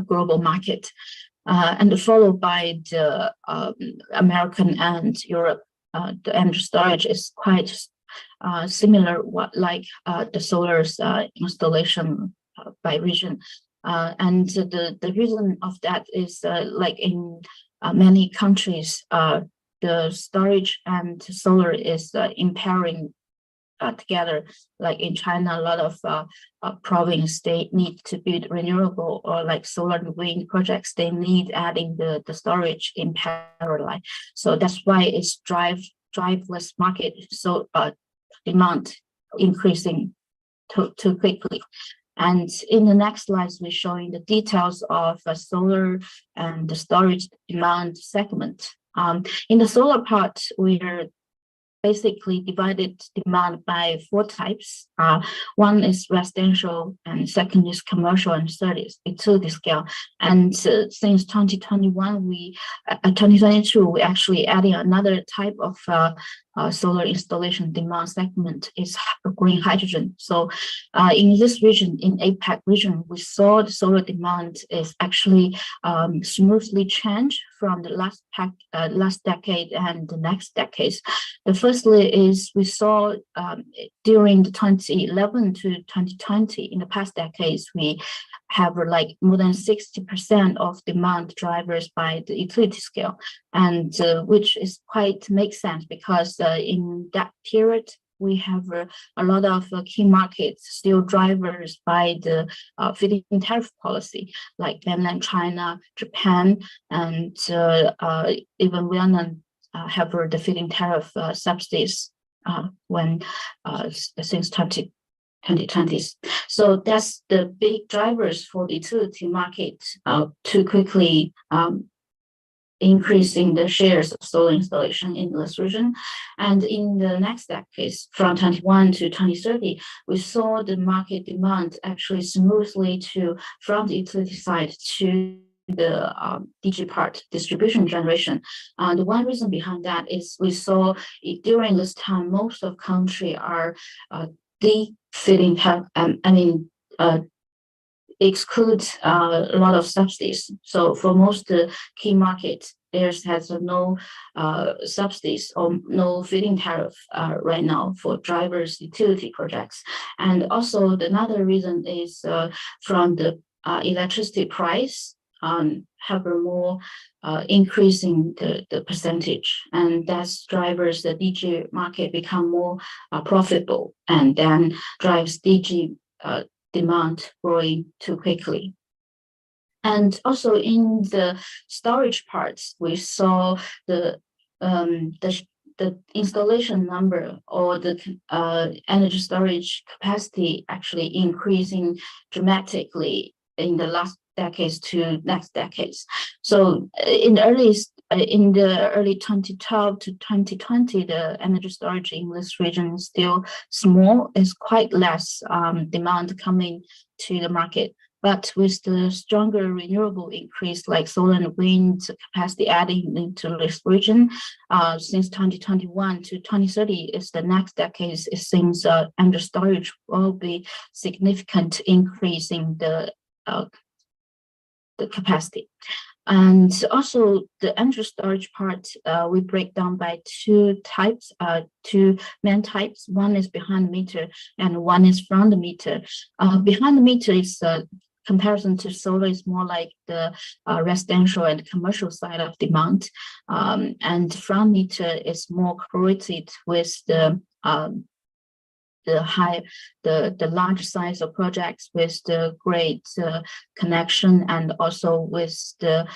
global market, and followed by the American and Europe. The energy storage is quite similar, like the solar's installation by region, and the reason of that is like in many countries, the storage and solar is impairing together. Like in China, a lot of province they need to build renewable or like solar and wind projects. They need adding the storage in parallel. So that's why it's driveless market. So demand increasing too quickly. And in the next slides, we're showing the details of solar and the storage demand segment. In the solar part, we're basically divided demand by 4 types. One is residential, and second is commercial, and third is utility scale. And since 2022, we actually adding another type of solar installation demand segment is green hydrogen. So in this region, in APAC region, we saw the solar demand is actually smoothly changed from the last decade and the next decades. The firstly is we saw during the 2011 to 2020, in the past decades, we have like more than 60% of demand drivers by the utility scale, and which is quite makes sense because in that period we have a lot of key markets still drivers by the feed-in tariff policy, like mainland China, Japan, and even Vietnam have the feed-in tariff subsidies when since 2020s. So that's the big drivers for the utility market to quickly increasing the shares of solar installation in this region. And in the next decades, from 2021 to 2030, we saw the market demand actually smoothly from the utility side to the DG part, distribution generation. The one reason behind that is we saw during this time, most of country are feeding excludes a lot of subsidies. So for most key markets, there has no subsidies or no feed-in tariff right now for drivers utility projects. And also another reason is from the electricity price have a more increasing the percentage, and that's drivers the DG market become more profitable, and then drives DG demand growing too quickly. And also in the storage parts, we saw the installation number or the energy storage capacity actually increasing dramatically in the last decades to next decades. So in the early 2012 to 2020, the energy storage in this region is still small. It's quite less demand coming to the market. But with the stronger renewable increase, like solar and wind capacity adding into this region, since 2021 to 2030 is the next decade. It seems energy storage will be significant increase in the capacity. And also the energy storage part, we break down by 2 types, 2 main types. One is behind the meter and one is front the meter. Behind the meter is comparison to solar is more like the residential and commercial side of demand. And front meter is more correlated with the large size of projects with the great connection, and also with the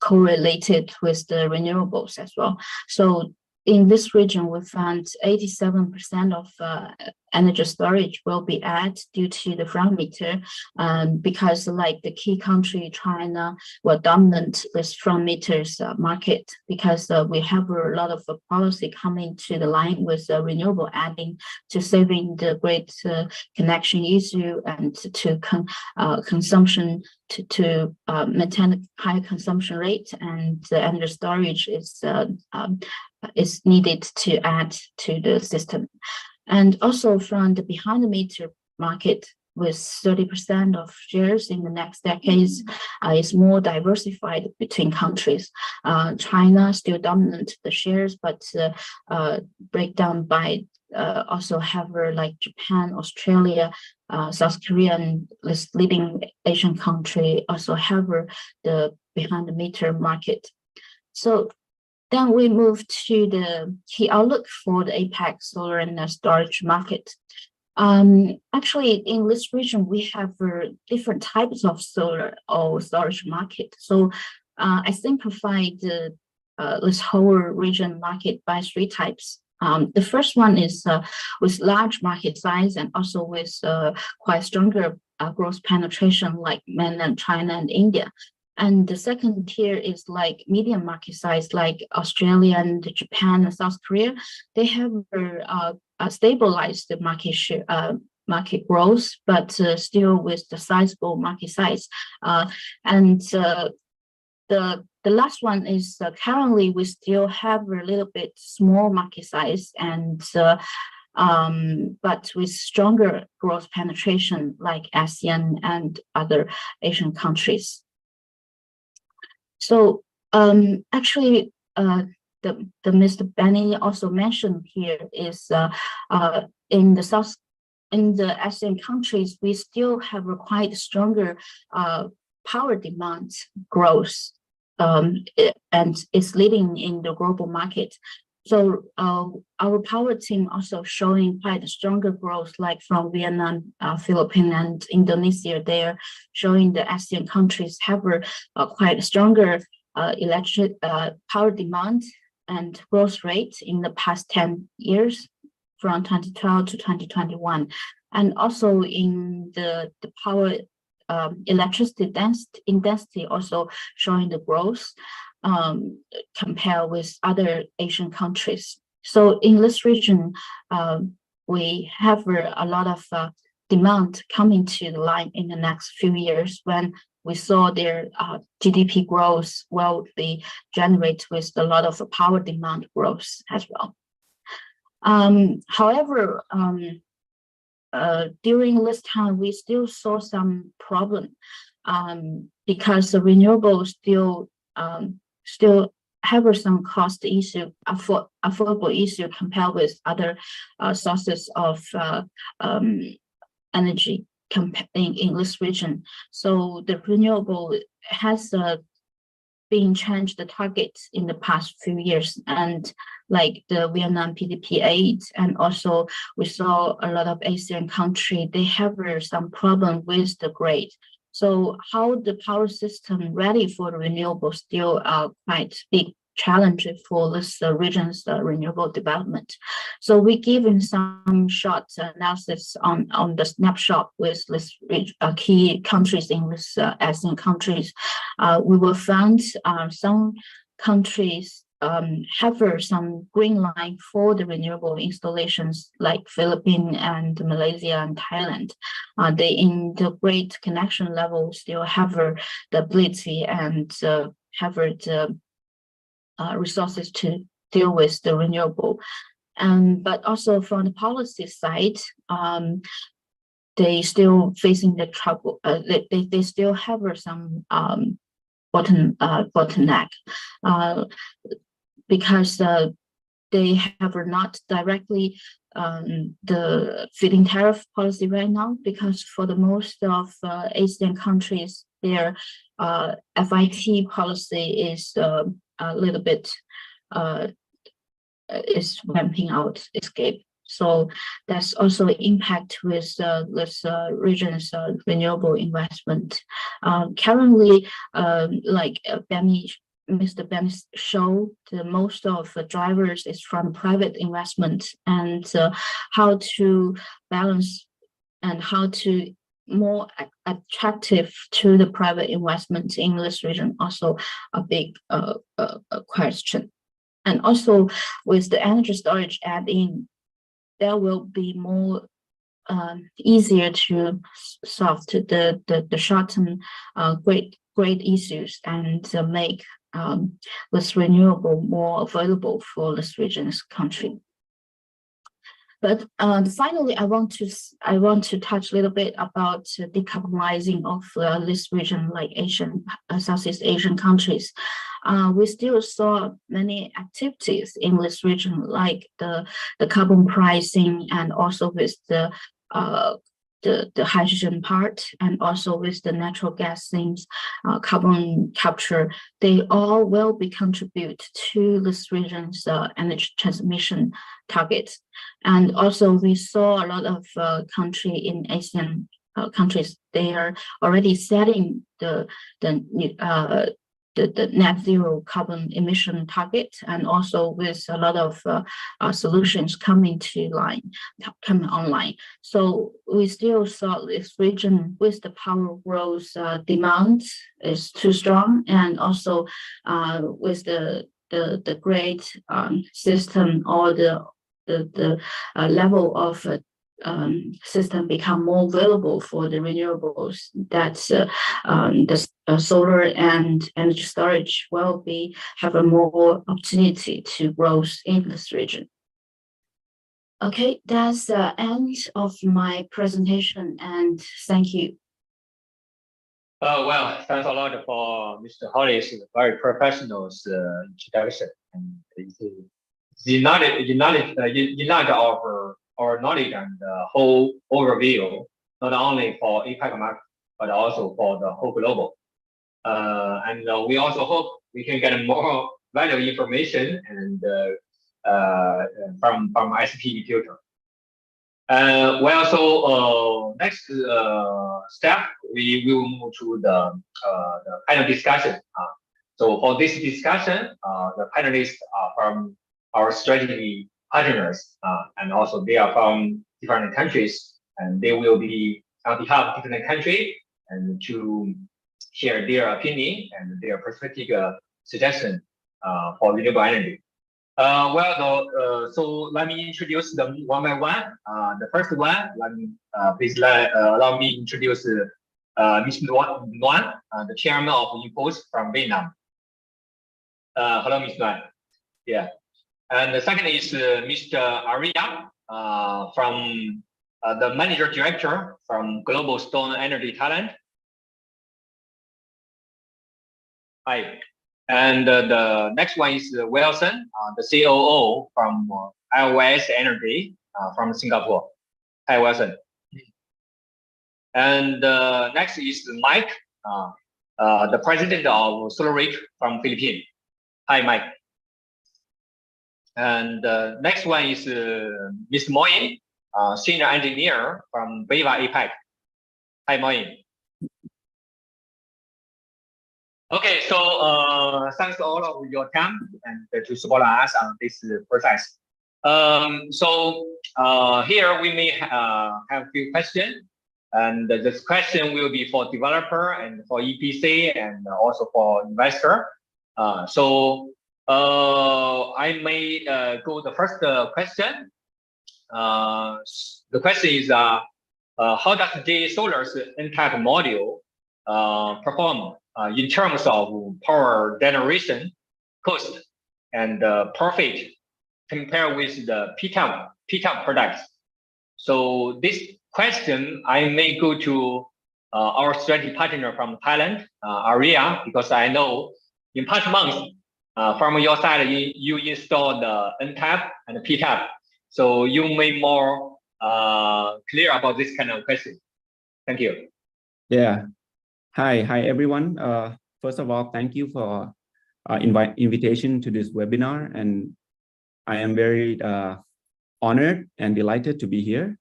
correlated with the renewables as well. So in this region, we found 87% of energy storage will be added due to the front meter, because like the key country, China, were dominant this front meters market, because we have a lot of policy coming to the line with renewable adding to saving the grid connection issue and to consumption to maintain a high consumption rate, and the energy storage is needed to add to the system. And also from the behind the meter market, with 30% of shares in the next decades, is more diversified between countries. China still dominant the shares, but breakdown by also have like Japan, Australia, South Korea, and this leading Asian country also have the behind the meter market. So then we move to the key outlook for the APAC solar and storage market. Actually, in this region, we have different types of solar or storage market. So I simplified this whole region market by 3 types. The first one is with large market size and also with quite stronger growth penetration like mainland China and India. And the second tier is like medium market size like Australia and Japan and South Korea. They have stabilized the market share, market growth, but still with the sizable market size. And the last one is currently we still have a little bit small market size, and but with stronger growth penetration like ASEAN and other Asian countries. So actually, the Mr. Benny also mentioned here is in the ASEAN countries, we still have a quite stronger power demand growth, and it's leading in the global market. So our power team also showing quite stronger growth, like from Vietnam, Philippines, and Indonesia. They're showing the ASEAN countries have a quite stronger electric power demand and growth rate in the past 10 years, from 2012 to 2021. And also in the power electricity density also showing the growth compared with other Asian countries. So in this region, we have a lot of demand coming to the line in the next few years, when we saw their GDP growth will be generated with a lot of power demand growth as well. However, during this time, we still saw some problem because the renewables still have some cost issue, affordable issue compared with other sources of energy in this region. So the renewable has been changed the targets in the past few years, and like the Vietnam PDP 8, and also we saw a lot of ASEAN countries, they have some problem with the grid. So how the power system ready for the renewable still quite big challenge for this region's renewable development. So we given some short analysis on the snapshot with this key countries in this ASEAN countries. We will find some countries have some green line for the renewable installations, like Philippines and Malaysia and Thailand. They in the grid connection level still have the ability and have the resources to deal with the renewable. But also from the policy side, they still facing the trouble. They still have some bottleneck because they have not directly the feed-in tariff policy right now, because for the most of ASEAN countries, their FIT policy is a little bit is ramping out escape. So that's also impact with this region's renewable investment. Currently, like Benny Mr. Ben showed, most of the drivers is from private investment, and how to balance and how to more attractive to the private investment in this region, also a big question. And also with the energy storage add-in, there will be more easier to solve the short-term great issues, and make this renewable more available for this region's country. But finally, I want to touch a little bit about decarbonizing of this region, like Southeast Asian countries. We still saw many activities in this region, like the carbon pricing, and also with the hydrogen part, and also with the natural gas things, carbon capture. They all will be contribute to this region's energy transmission targets. And also we saw a lot of country in ASEAN countries, they are already setting the net zero carbon emission target, and also with a lot of solutions coming online. So we still saw this region with the power growth demand is too strong, and also with the great system, or the level of system become more available for the renewables, that the solar and energy storage will have a more opportunity to grow in this region. Okay, that's the end of my presentation, and thank you. Well, thanks a lot for Mr. Holly's very professional introduction, and unite our knowledge and whole overview, not only for APAC market, but also for the whole global. And we also hope we can get more valuable information and from ICP in future. Well, so next step, we will move to the panel discussion. So for this discussion, the panelists are from our strategy partners, and also they are from different countries, and they will be on behalf of different countries and to share their opinion and their perspective suggestion for renewable energy. So let me introduce them one by one. The first one, please allow me to introduce Ms. Nguyen, the chairman of INPOS from Vietnam. Hello, Ms. Nguyen. Yeah. And the second is Mr. Arya from the manager director from Global Stone Energy Thailand. Hi. And the next one is Wilson, the COO from iOS Energy from Singapore. Hi, Wilson. And next is Mike, the president of SolarWeek from Philippines. Hi, Mike. And next one is Ms. Moyin, senior engineer from Viva APAC. Hi, Moyin. Okay, so thanks all of your time and to support us on this process. So here we may have a few questions, and this question will be for developer and for EPC and also for investor. So I may go the first question. The question is, how does JA Solar's N-type module perform in terms of power generation, cost, and profit compared with the P-type products? So this question, I may go to our strategy partner from Thailand, Arya, because I know in past months, from your side, you installed the N-type and the P-type. So you may more clear about this kind of question. Thank you. Yeah. Hi everyone. First of all, thank you for invitation to this webinar, and I am very honored and delighted to be here.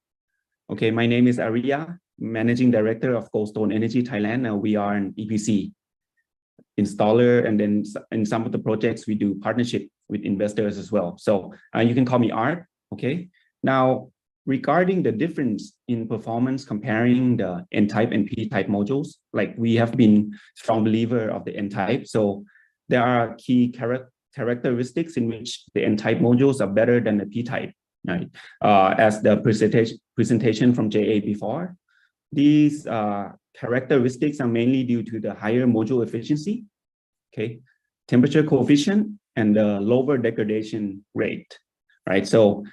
Okay, my name is Arya, Managing Director of Goldstone Energy Thailand. We are an EPC. installer, and then in some of the projects we do partnership with investors as well. So you can call me Art. Okay. Now, regarding the difference in performance comparing the N-type and P-type modules, like we have been strong believer of the N-type. So there are key characteristics in which the N-type modules are better than the P-type, right? As the presentation from JA before, these characteristics are mainly due to the higher module efficiency, okay, temperature coefficient, and the lower degradation rate, right? So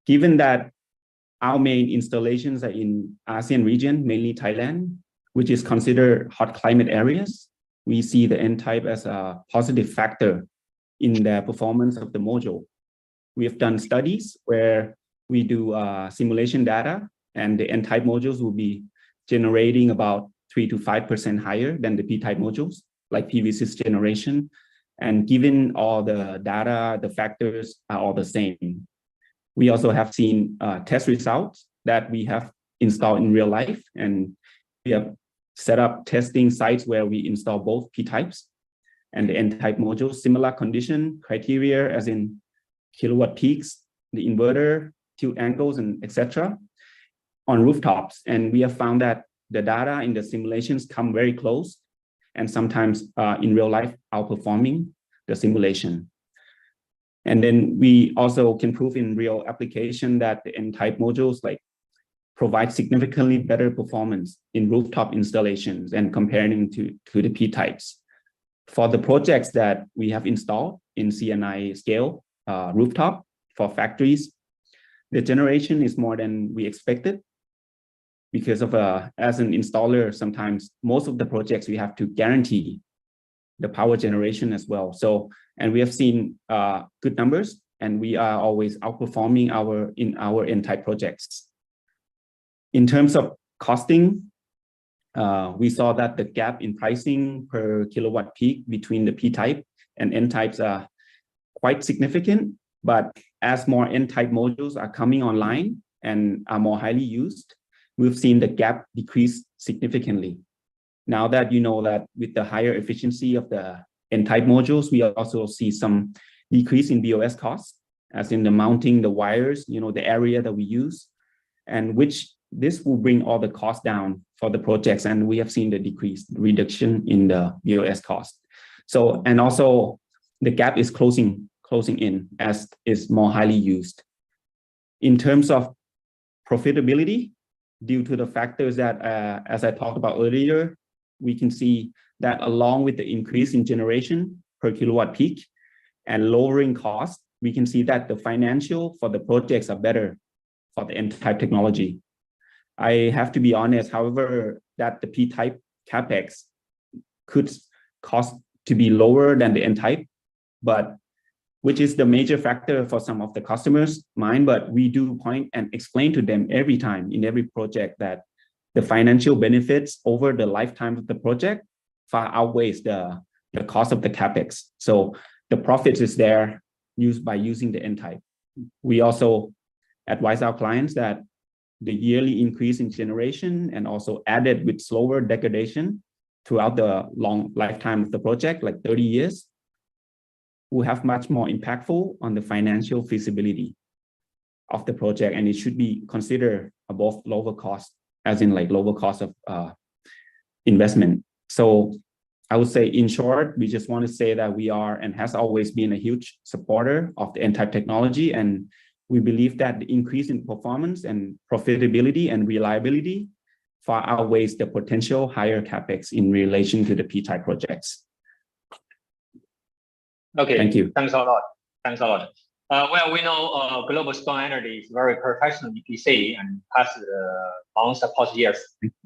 given that our main installations are in ASEAN region, mainly Thailand, which is considered hot climate areas, we see the N-type as a positive factor in the performance of the module. We have done studies where we do simulation data, and the N-type modules will be generating about 3 to 5% higher than the P-type modules, like PV6 generation. And given all the data, the factors are all the same. We also have seen test results that we have installed in real life, and we have set up testing sites where we install both P-types and the N-type modules, similar condition criteria as in kilowatt peaks, the inverter, tilt angles, and etc. on rooftops. And we have found that the data in the simulations come very close, and sometimes in real life outperforming the simulation. And then we also can prove in real application that the N-type modules like provide significantly better performance in rooftop installations and comparing to the P-types. For the projects that we have installed in CNI scale rooftop for factories, the generation is more than we expected because of as an installer, sometimes most of the projects we have to guarantee the power generation as well. So, and we have seen good numbers, and we are always outperforming our N-type projects. In terms of costing, we saw that the gap in pricing per kilowatt peak between the P-type and N-types are quite significant, but as more N-type modules are coming online and are more highly used, we've seen the gap decrease significantly. Now that you know that with the higher efficiency of the N-type modules, we also see some decrease in BOS costs, as in the mounting the wires, you know, the area that we use, and which this will bring all the costs down for the projects. And we have seen the reduction in the BOS cost. So, and also the gap is closing in as is more highly used. In terms of profitability, due to the factors that, as I talked about earlier, we can see that along with the increase in generation per kilowatt peak and lowering costs, we can see that the financial for the projects are better for the N-type technology. I have to be honest, however, that the P-type CapEx could cost to be lower than the N-type, but which is the major factor for some of the customers' mind, but we do point and explain to them every time in every project that the financial benefits over the lifetime of the project far outweighs the cost of the CapEx. So the profits is there by using the N-type. We also advise our clients that the yearly increase in generation and also added with slower degradation throughout the long lifetime of the project, like 30 years, will have much more impactful on the financial feasibility of the project. And it should be considered above lower cost, as in like lower cost of investment. So I would say, in short, we just want to say that we are and has always been a huge supporter of the N-type technology. And we believe that the increase in performance and profitability and reliability far outweighs the potential higher CapEx in relation to the P-type projects. Okay, thank you. Thanks a lot. Thanks a lot. Well, we know Global Stone Energy is very professional EPC and past months and past years.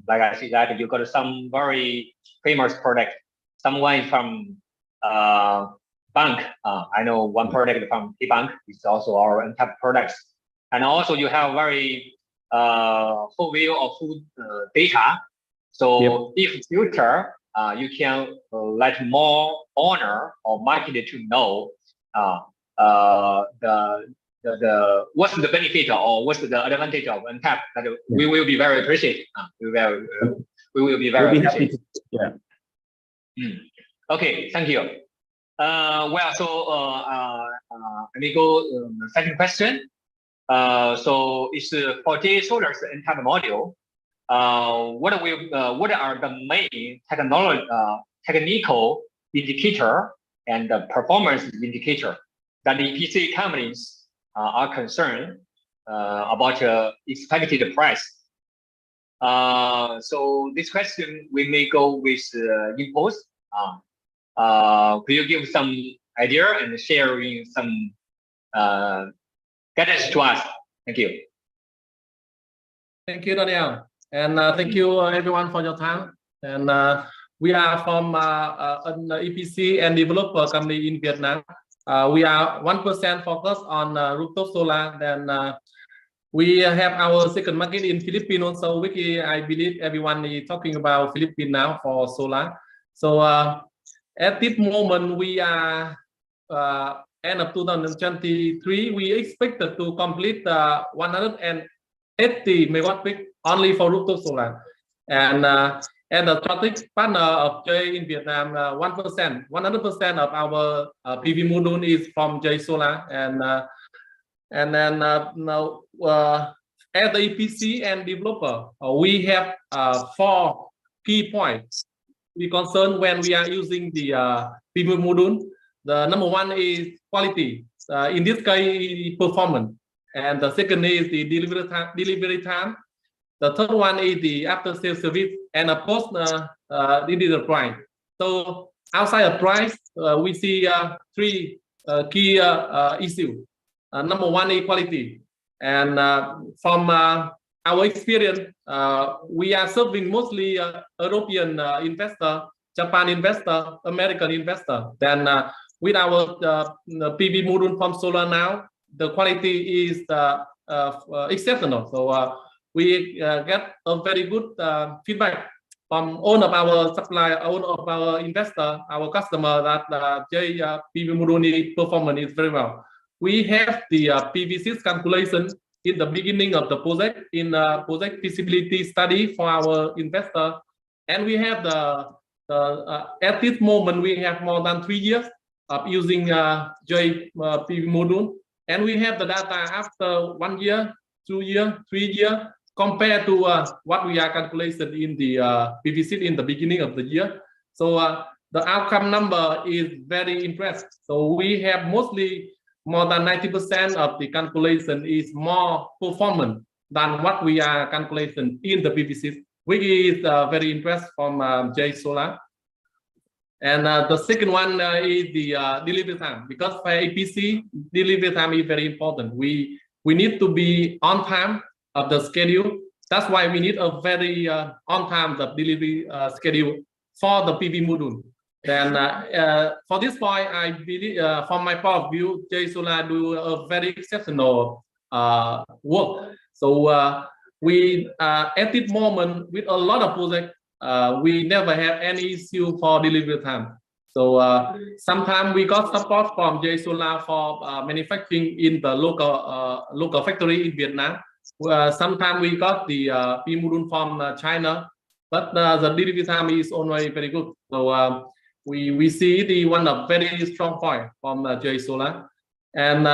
Like I see that you got some very famous product. Someone from bank. I know one product from P Bank is also our N-type products. And also you have very full view of full data. So if future you can let more owner or market to know what's the benefit or what's the advantage of N-type, that we will be very appreciative. We will be very appreciative. Yeah. Okay, thank you. Well, so let me go the second question. So it's for JA Solar's entire module. What are the main technical indicator and the performance indicator that the EPC companies are concerned about expected price? So this question we may go with Impulse. Could you give some idea and sharing some guidance to us? Thank you. Thank you, Daniel. And thank you everyone for your time. And we are from an EPC and developer company in Vietnam. We are 1% focused on rooftop solar. Then we have our second market in Philippines also, which I believe everyone is talking about Philippines now for solar. So at this moment, we are end of 2023, we expected to complete 180 megawatt peak only for rooftop solar. And the strategic partner of JA in Vietnam, 100% of our PV module is from JA Solar. And then now as the EPC and developer, we have 4 key points we concern when we are using the PV module. The number 1 is quality. In this case, performance. And the second is the delivery time. The third one is the after-sales service, and of course, this is the price. So outside of price, we see 3 key issues. Number 1 is quality, and from our experience, we are serving mostly European investor, Japan investor, American investor. Then with our PV module from solar now, the quality is exceptional. So we get a very good feedback from all of our supplier, all of our investor, our customer, that JA PV module performance is very well. We have the PV6 calculation in the beginning of the project, in project feasibility study for our investor, and we have the at this moment we have more than 3 years of using JA PV module, and we have the data after 1 year, 2 year, 3 year, compared to what we are calculated in the PV6 in the beginning of the year. So the outcome number is very impressive. So we have mostly more than 90% of the calculation is more performant than what we are calculating in the PV6, which is very impressed from JA Solar. And the second one is the delivery time, because for EPC, delivery time is very important. We need to be on time of the schedule. That's why we need a very on time the delivery schedule for the PV module. Then for this point, I believe from my point of view, JA Solar do a very exceptional work. So we at this moment with a lot of projects, we never have any issue for delivery time. So sometimes we got support from JA Solar for manufacturing in the local factory in Vietnam. Sometimes we got the PV module from China, but the delivery time is always very good. So we see the one of very strong point from JA Solar. And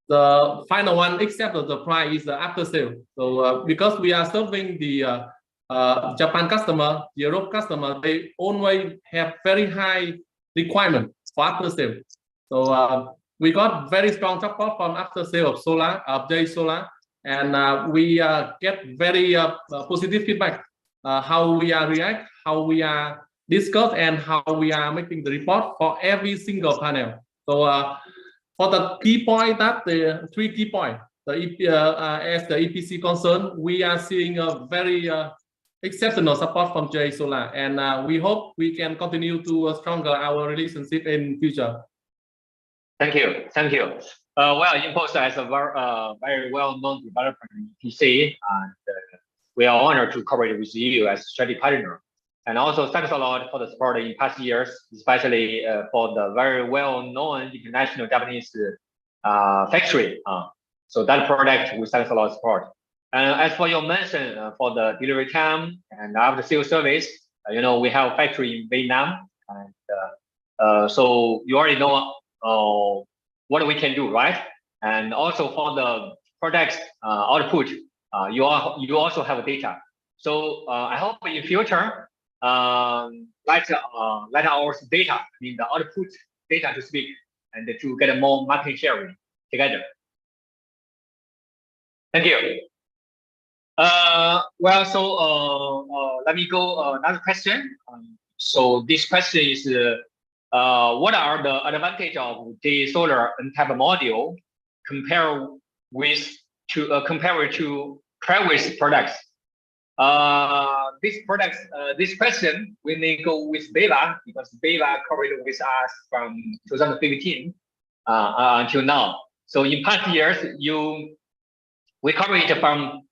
the final one, except the price, is the after sale. So because we are serving the Japan customer, Europe customer, they always have very high requirement for after sale. So we got very strong support from after sale of solar, of JA Solar, and we get very positive feedback how we are react, how we are discuss, and how we are making the report for every single panel. So for the key point, that the 3 key points, as the EPC concern, we are seeing a very exceptional support from JA Solar, and we hope we can continue to stronger our relationship in future. Thank you, thank you. Well, Impulse as a very well-known developer in EPC, and we are honored to cooperate with you as a strategic partner. And also thanks a lot for the support in past years, especially for the very well-known international Japanese factory. So that product, we thanks a lot of support. And as for your mention for the delivery time and after sales service, you know, we have a factory in Vietnam, and So you already know what we can do, right? And also for the products output, you also have data. So I hope in future, let our data, I mean the output data to speak and to get more market sharing together. Thank you. Well, so let me go another question. So this question is, what are the advantages of the solar N-type module compared to previous products? This question we may go with Beva, because Beva covered with us from 2015 until now. So in past years, we cover it from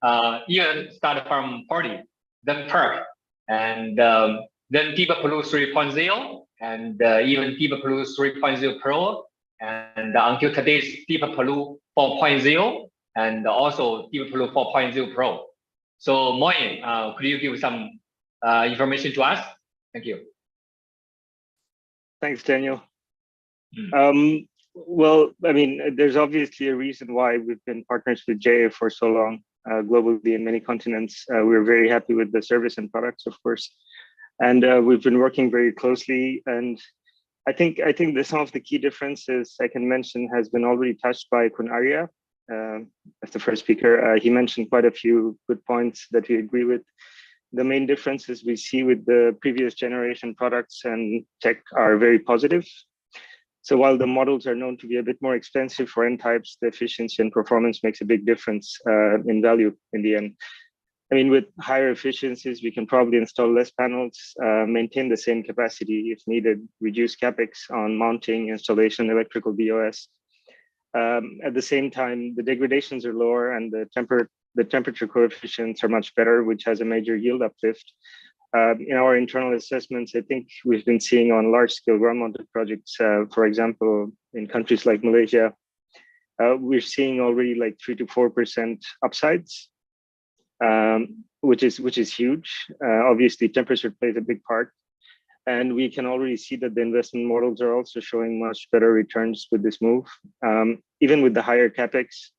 even start from Party, then PERC, and then DeepBlue 4.0, and even DeepBlue 3.0 Pro, and until today's DeepBlue 4.0, and also DeepBlue 4.0 Pro. So Moin, could you give some information to us? Thank you. Thanks, Daniel. Well, I mean, there's obviously a reason why we've been partners with JA for so long, globally in many continents. We're very happy with the service and products, of course, and we've been working very closely. And I think some of the key differences I can mention has been already touched by Kun Arya as the first speaker. He mentioned quite a few good points that we agree with. The main differences we see with the previous generation products and tech are very positive. So while the models are known to be a bit more expensive for N-types, the efficiency and performance makes a big difference in value in the end. I mean, with higher efficiencies, we can probably install less panels, maintain the same capacity if needed, reduce capex on mounting, installation, electrical BOS. At the same time, the degradations are lower and the temperature coefficients are much better, which has a major yield uplift. In our internal assessments, I think we've been seeing on large-scale ground-mounted projects, for example, in countries like Malaysia, we're seeing already like 3 to 4% upsides, which is huge. Obviously, temperature plays a big part, and we can already see that the investment models are also showing much better returns with this move. Even with the higher capex,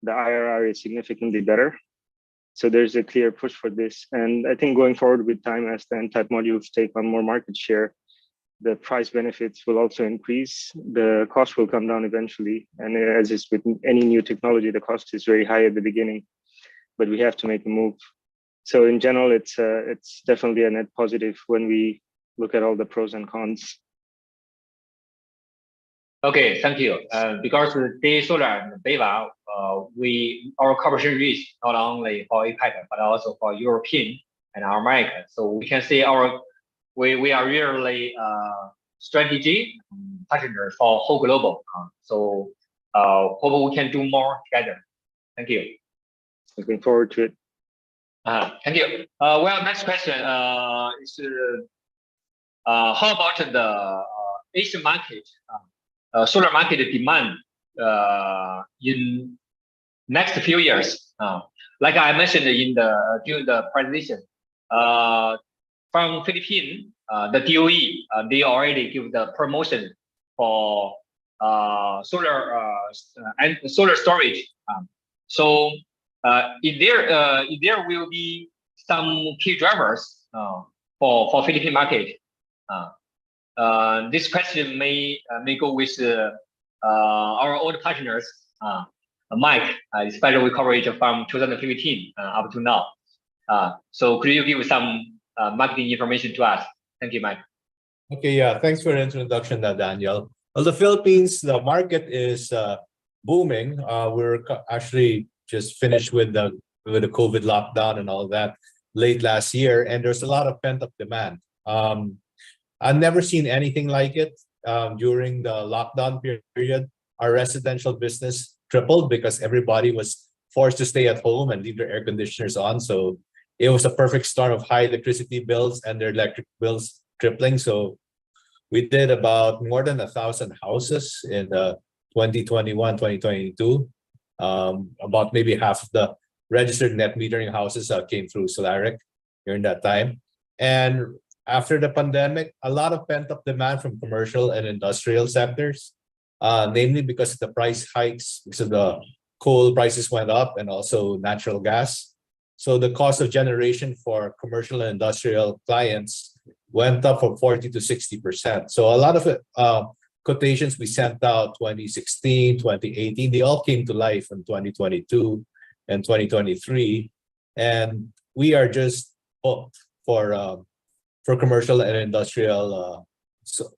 the IRR is significantly better. So there's a clear push for this. And I think going forward with time, as the N-type modules take on more market share, the price benefits will also increase. The cost will come down eventually. And as is with any new technology, the cost is very high at the beginning, but we have to make a move. So in general, it's definitely a net positive when we look at all the pros and cons. Okay, thank you. Because the solar and Beva, our cooperation reach not only for APAC but also for European and America. So we can see we are really strategy partner for whole global. So hope we can do more together. Thank you. Looking forward to it. Thank you. Well, next question is how about the Asian market? Solar market demand in next few years. Like I mentioned during the presentation, from Philippines, the DOE they already give the promotion for solar storage. So if there will be some key drivers for Philippine market. This question may go with our old partners, Mike, especially we cover it from 2015 up to now. So could you give some marketing information to us? Thank you, Mike. Okay, yeah, thanks for the introduction, Daniel. Well, the Philippines, the market is booming. We're actually just finished with the COVID lockdown and all that late last year, and there's a lot of pent-up demand. I've never seen anything like it during the lockdown period. Our residential business tripled because everybody was forced to stay at home and leave their air conditioners on. So it was a perfect storm of high electricity bills and their electric bills tripling. So we did about more than 1,000 houses in 2021, 2022. About maybe half of the registered net metering houses came through Solaric during that time. And after the pandemic, a lot of pent-up demand from commercial and industrial sectors, namely because of the price hikes, because of the coal prices went up and also natural gas. So the cost of generation for commercial and industrial clients went up from 40 to 60%. So a lot of quotations we sent out 2016, 2018, they all came to life in 2022 and 2023. And we are just booked for commercial and industrial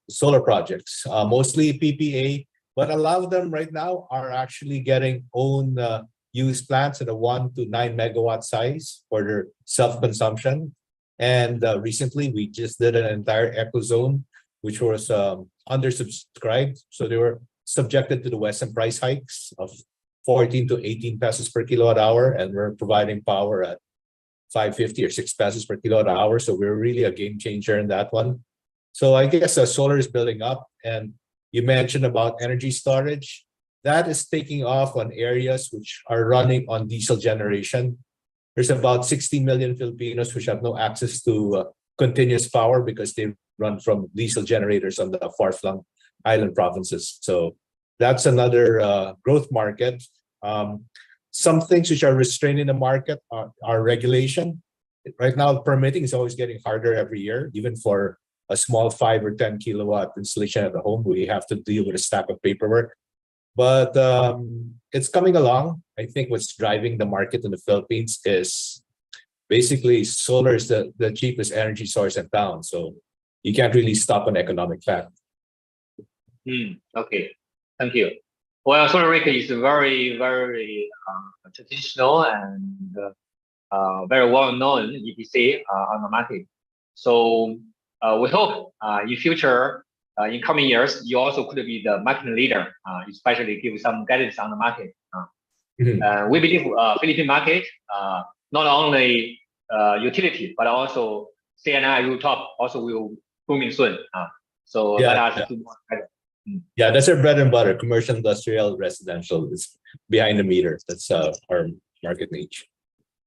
solar projects, mostly PPA, but a lot of them right now are actually getting own use plants at a 1 to 9 megawatt size for their self-consumption. And recently we just did an entire ecozone, which was undersubscribed. So they were subjected to the Western price hikes of 14 to 18 pesos per kilowatt hour, and we're providing power at 5.50 or 6 pesos per kilowatt hour. So we're really a game changer in that one. So I guess solar is building up. And you mentioned about energy storage. That is taking off on areas which are running on diesel generation. There's about 60 million Filipinos which have no access to continuous power because they run from diesel generators on the far-flung island provinces. So that's another growth market. Some things which are restraining the market are regulation. Right now, permitting is always getting harder every year. Even for a small 5 or 10 kilowatt installation at the home, we have to deal with a stack of paperwork. But it's coming along. I think what's driving the market in the Philippines is basically solar is the cheapest energy source in town. So you can't really stop an economic fact. Okay, thank you. Well, solar rate is very, very traditional and very well known EPC on the market. So we hope in future, in coming years, you also could be the market leader, especially give some guidance on the market. We believe Philippine market, not only utility, but also CNI rooftop also will booming soon. So let us do more guidance. Yeah, that's our bread and butter. Commercial, industrial, residential is behind the meter. That's our market niche.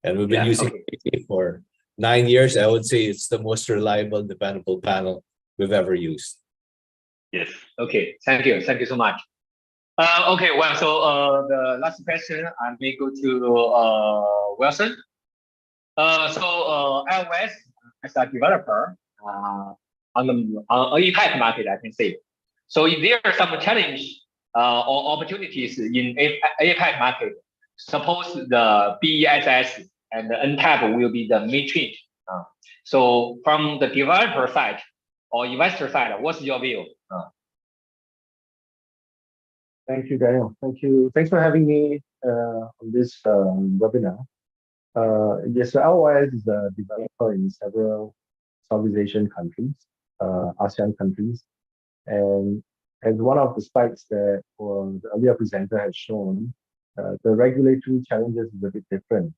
And we've been using it for 9 years. I would say it's the most reliable, dependable panel we've ever used. Yes. Okay. Thank you. Thank you so much. Okay. Well, so the last question I may go to Wilson. So iOS as a developer on the APAC market, I can say. So if there are some challenge or opportunities in APAC market, suppose the BESS and the NTAP will be the mid-range. So from the developer side or investor side, what's your view? Thank you, Daniel. Thank you. Thanks for having me on this webinar. Yes, so LYS is a developer in several Southeast Asian countries, ASEAN countries. And as one of the slides that the earlier presenter has shown, the regulatory challenges is a bit different.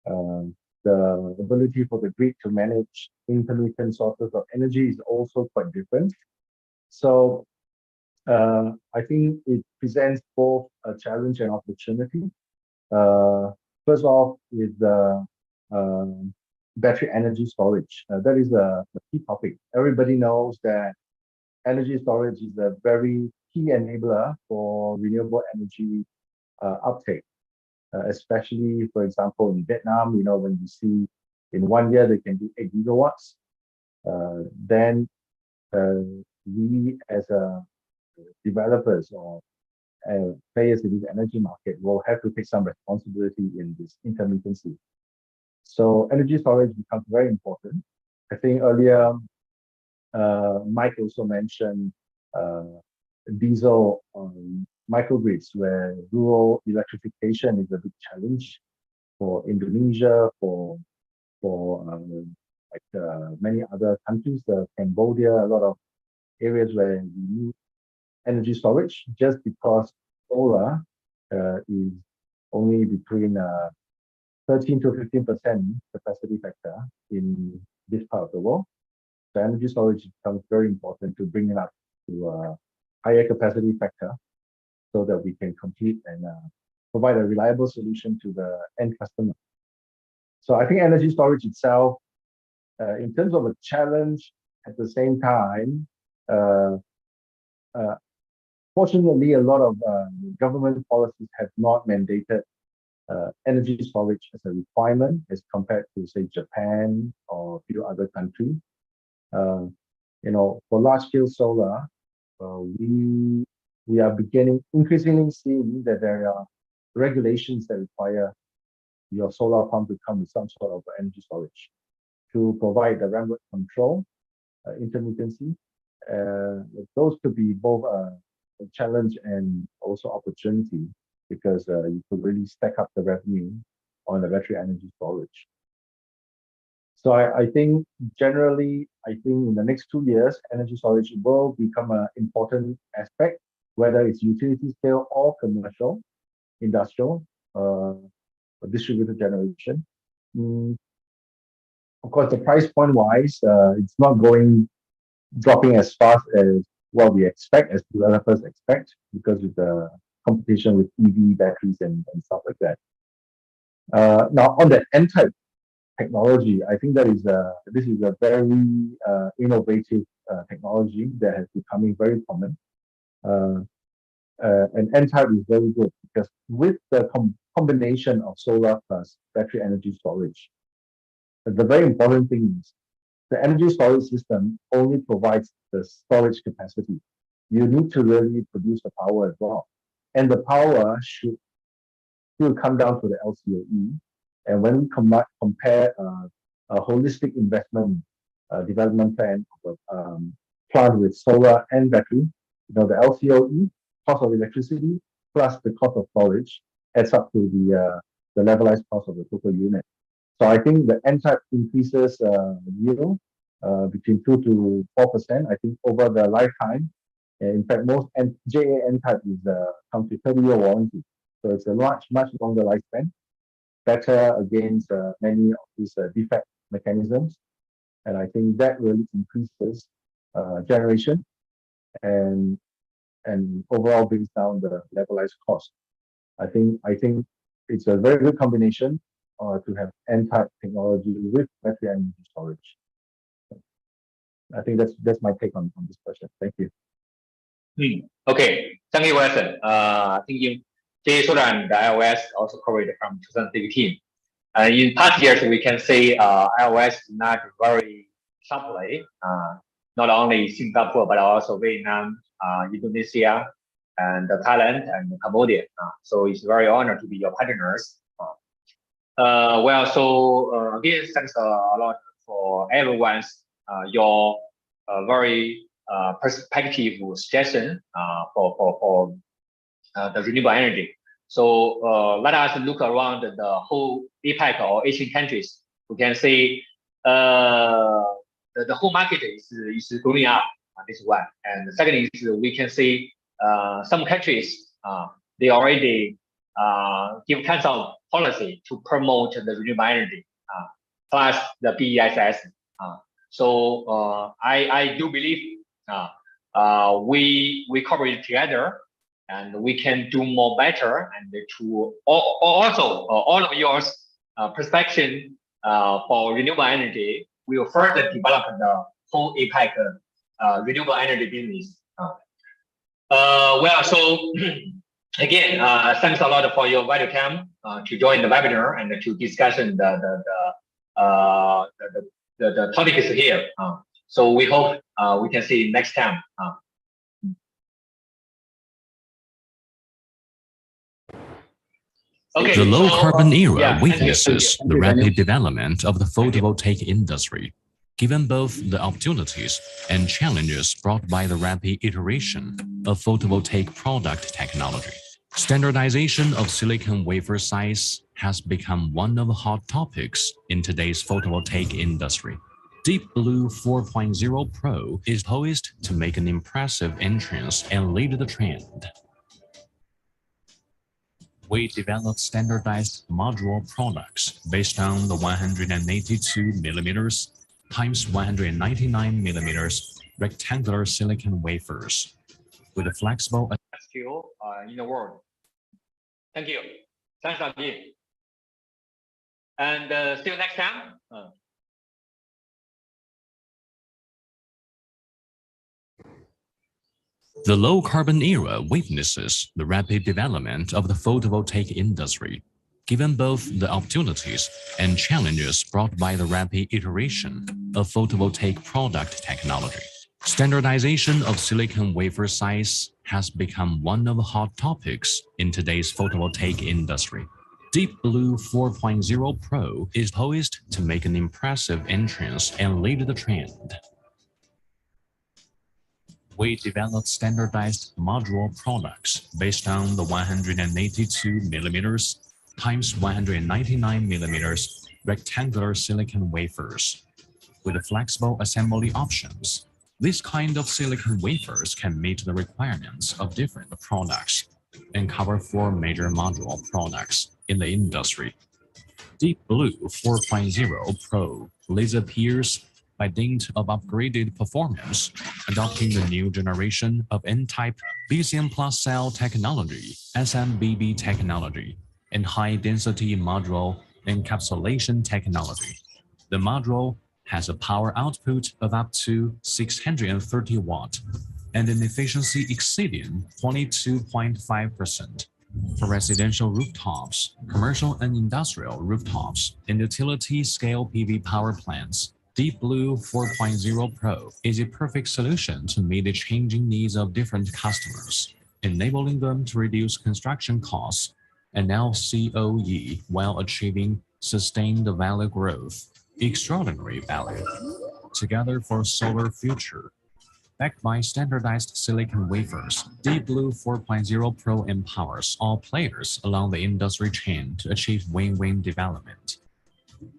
The ability for the grid to manage intermittent sources of energy is also quite different. So I think it presents both a challenge and opportunity. First off, with the battery energy storage. That is a key topic. Everybody knows that energy storage is a very key enabler for renewable energy uptake, especially, for example, in Vietnam, you know, when you see in 1 year they can do 8 gigawatts, then we as developers or players in this energy market will have to take some responsibility in this intermittency. So energy storage becomes very important. I think earlier, Mike also mentioned diesel microgrids, where rural electrification is a big challenge for Indonesia, for many other countries, Cambodia, a lot of areas where we need energy storage, just because solar is only between 13 to 15% capacity factor in this part of the world. So energy storage becomes very important to bring it up to a higher capacity factor so that we can compete and provide a reliable solution to the end customer. So I think energy storage itself, in terms of a challenge, at the same time, fortunately, a lot of government policies have not mandated energy storage as a requirement as compared to, say, Japan or a few other countries. For large-scale solar, we are increasingly seeing that there are regulations that require your solar farm to come with some sort of energy storage to provide the ramp control, intermittency. Those could be both a challenge and also opportunity, because you could really stack up the revenue on the battery energy storage. So I think generally, in the next 2 years, energy storage will become an important aspect, whether it's utility scale or commercial, industrial, or distributed generation. Of course, the price point wise, it's not dropping as fast as what we expect, as developers expect, because of the competition with EV batteries and stuff like that. Now, on the N-type technology, I think this is a very innovative technology that has becoming very common. And N-type is very good because with the combination of solar plus battery energy storage, the very important thing is the energy storage system only provides the storage capacity. You need to really produce the power as well. And the power should still come down to the LCOE. And when we compare a holistic investment development plan of a plant with solar and battery, the LCOE, cost of electricity, plus the cost of storage adds up to the levelized cost of the total unit. So I think the N-type increases yield between 2 to 4%. I think over the lifetime. In fact, most JA N-type comes with 30-year warranty. So it's a much longer lifespan, better against many of these defect mechanisms. And I think that really increases generation and overall brings down the levelized cost. I think it's a very good combination to have N-type technology with battery energy storage. I think that's my take on this question. Thank you. Okay, thank you, Wilson. I think JA Solar and iOS also covered from 2015. In past years, we can say iOS is not very sharply, not only Singapore, but also Vietnam, Indonesia, and Thailand and Cambodia. So it's very honored to be your partners. Again, thanks a lot for everyone's your very perspective suggestion for the renewable energy. So let us look around the whole APEC or Asian countries. We can see the whole market is growing up. This one, and the second is we can see some countries they already give kinds of policy to promote the renewable energy, plus the BESS. So I do believe we cover it together, and we can do more better, and to also all of yours perspective for renewable energy will further develop the whole APEC renewable energy business. So again, thanks a lot for your value time to join the webinar and to discuss the topics here. So we hope we can see you next time. Okay, the low carbon era yeah, witnesses the rapid development of the photovoltaic industry. Given both the opportunities and challenges brought by the rapid iteration of photovoltaic product technology, standardization of silicon wafer size has become one of the hot topics in today's photovoltaic industry. DeepBlue 4.0 Pro is poised to make an impressive entrance and lead the trend. We develop standardized module products based on the 182 millimeters times 199 millimeters rectangular silicon wafers with a flexible skill in the world. Thank you. Thanks again. And see you next time. The low-carbon era witnesses the rapid development of the photovoltaic industry, given both the opportunities and challenges brought by the rapid iteration of photovoltaic product technology. Standardization of silicon wafer size has become one of the hot topics in today's photovoltaic industry. DeepBlue 4.0 Pro is poised to make an impressive entrance and lead the trend. We developed standardized module products based on the 182 millimeters times 199 millimeters rectangular silicon wafers. With flexible assembly options, this kind of silicon wafers can meet the requirements of different products and cover 4 major module products in the industry. DeepBlue 4.0 Pro laser peers by dint of upgraded performance, adopting the new generation of N-type lithium plus cell technology, SMBB technology, and high-density module encapsulation technology. The module has a power output of up to 630 watt and an efficiency exceeding 22.5%. For residential rooftops, commercial and industrial rooftops, and utility-scale PV power plants, DeepBlue 4.0 Pro is a perfect solution to meet the changing needs of different customers, enabling them to reduce construction costs and LCOE while achieving sustained value growth, extraordinary value. Together for solar future. Backed by standardized silicon wafers, DeepBlue 4.0 Pro empowers all players along the industry chain to achieve win-win development.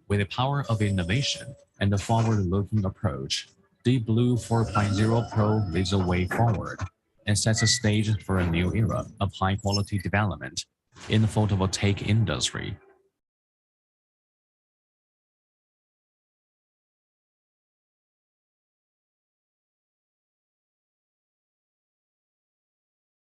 With the power of innovation and a forward-looking approach, DeepBlue 4.0 Pro leads the way forward and sets a stage for a new era of high-quality development in the photovoltaic industry.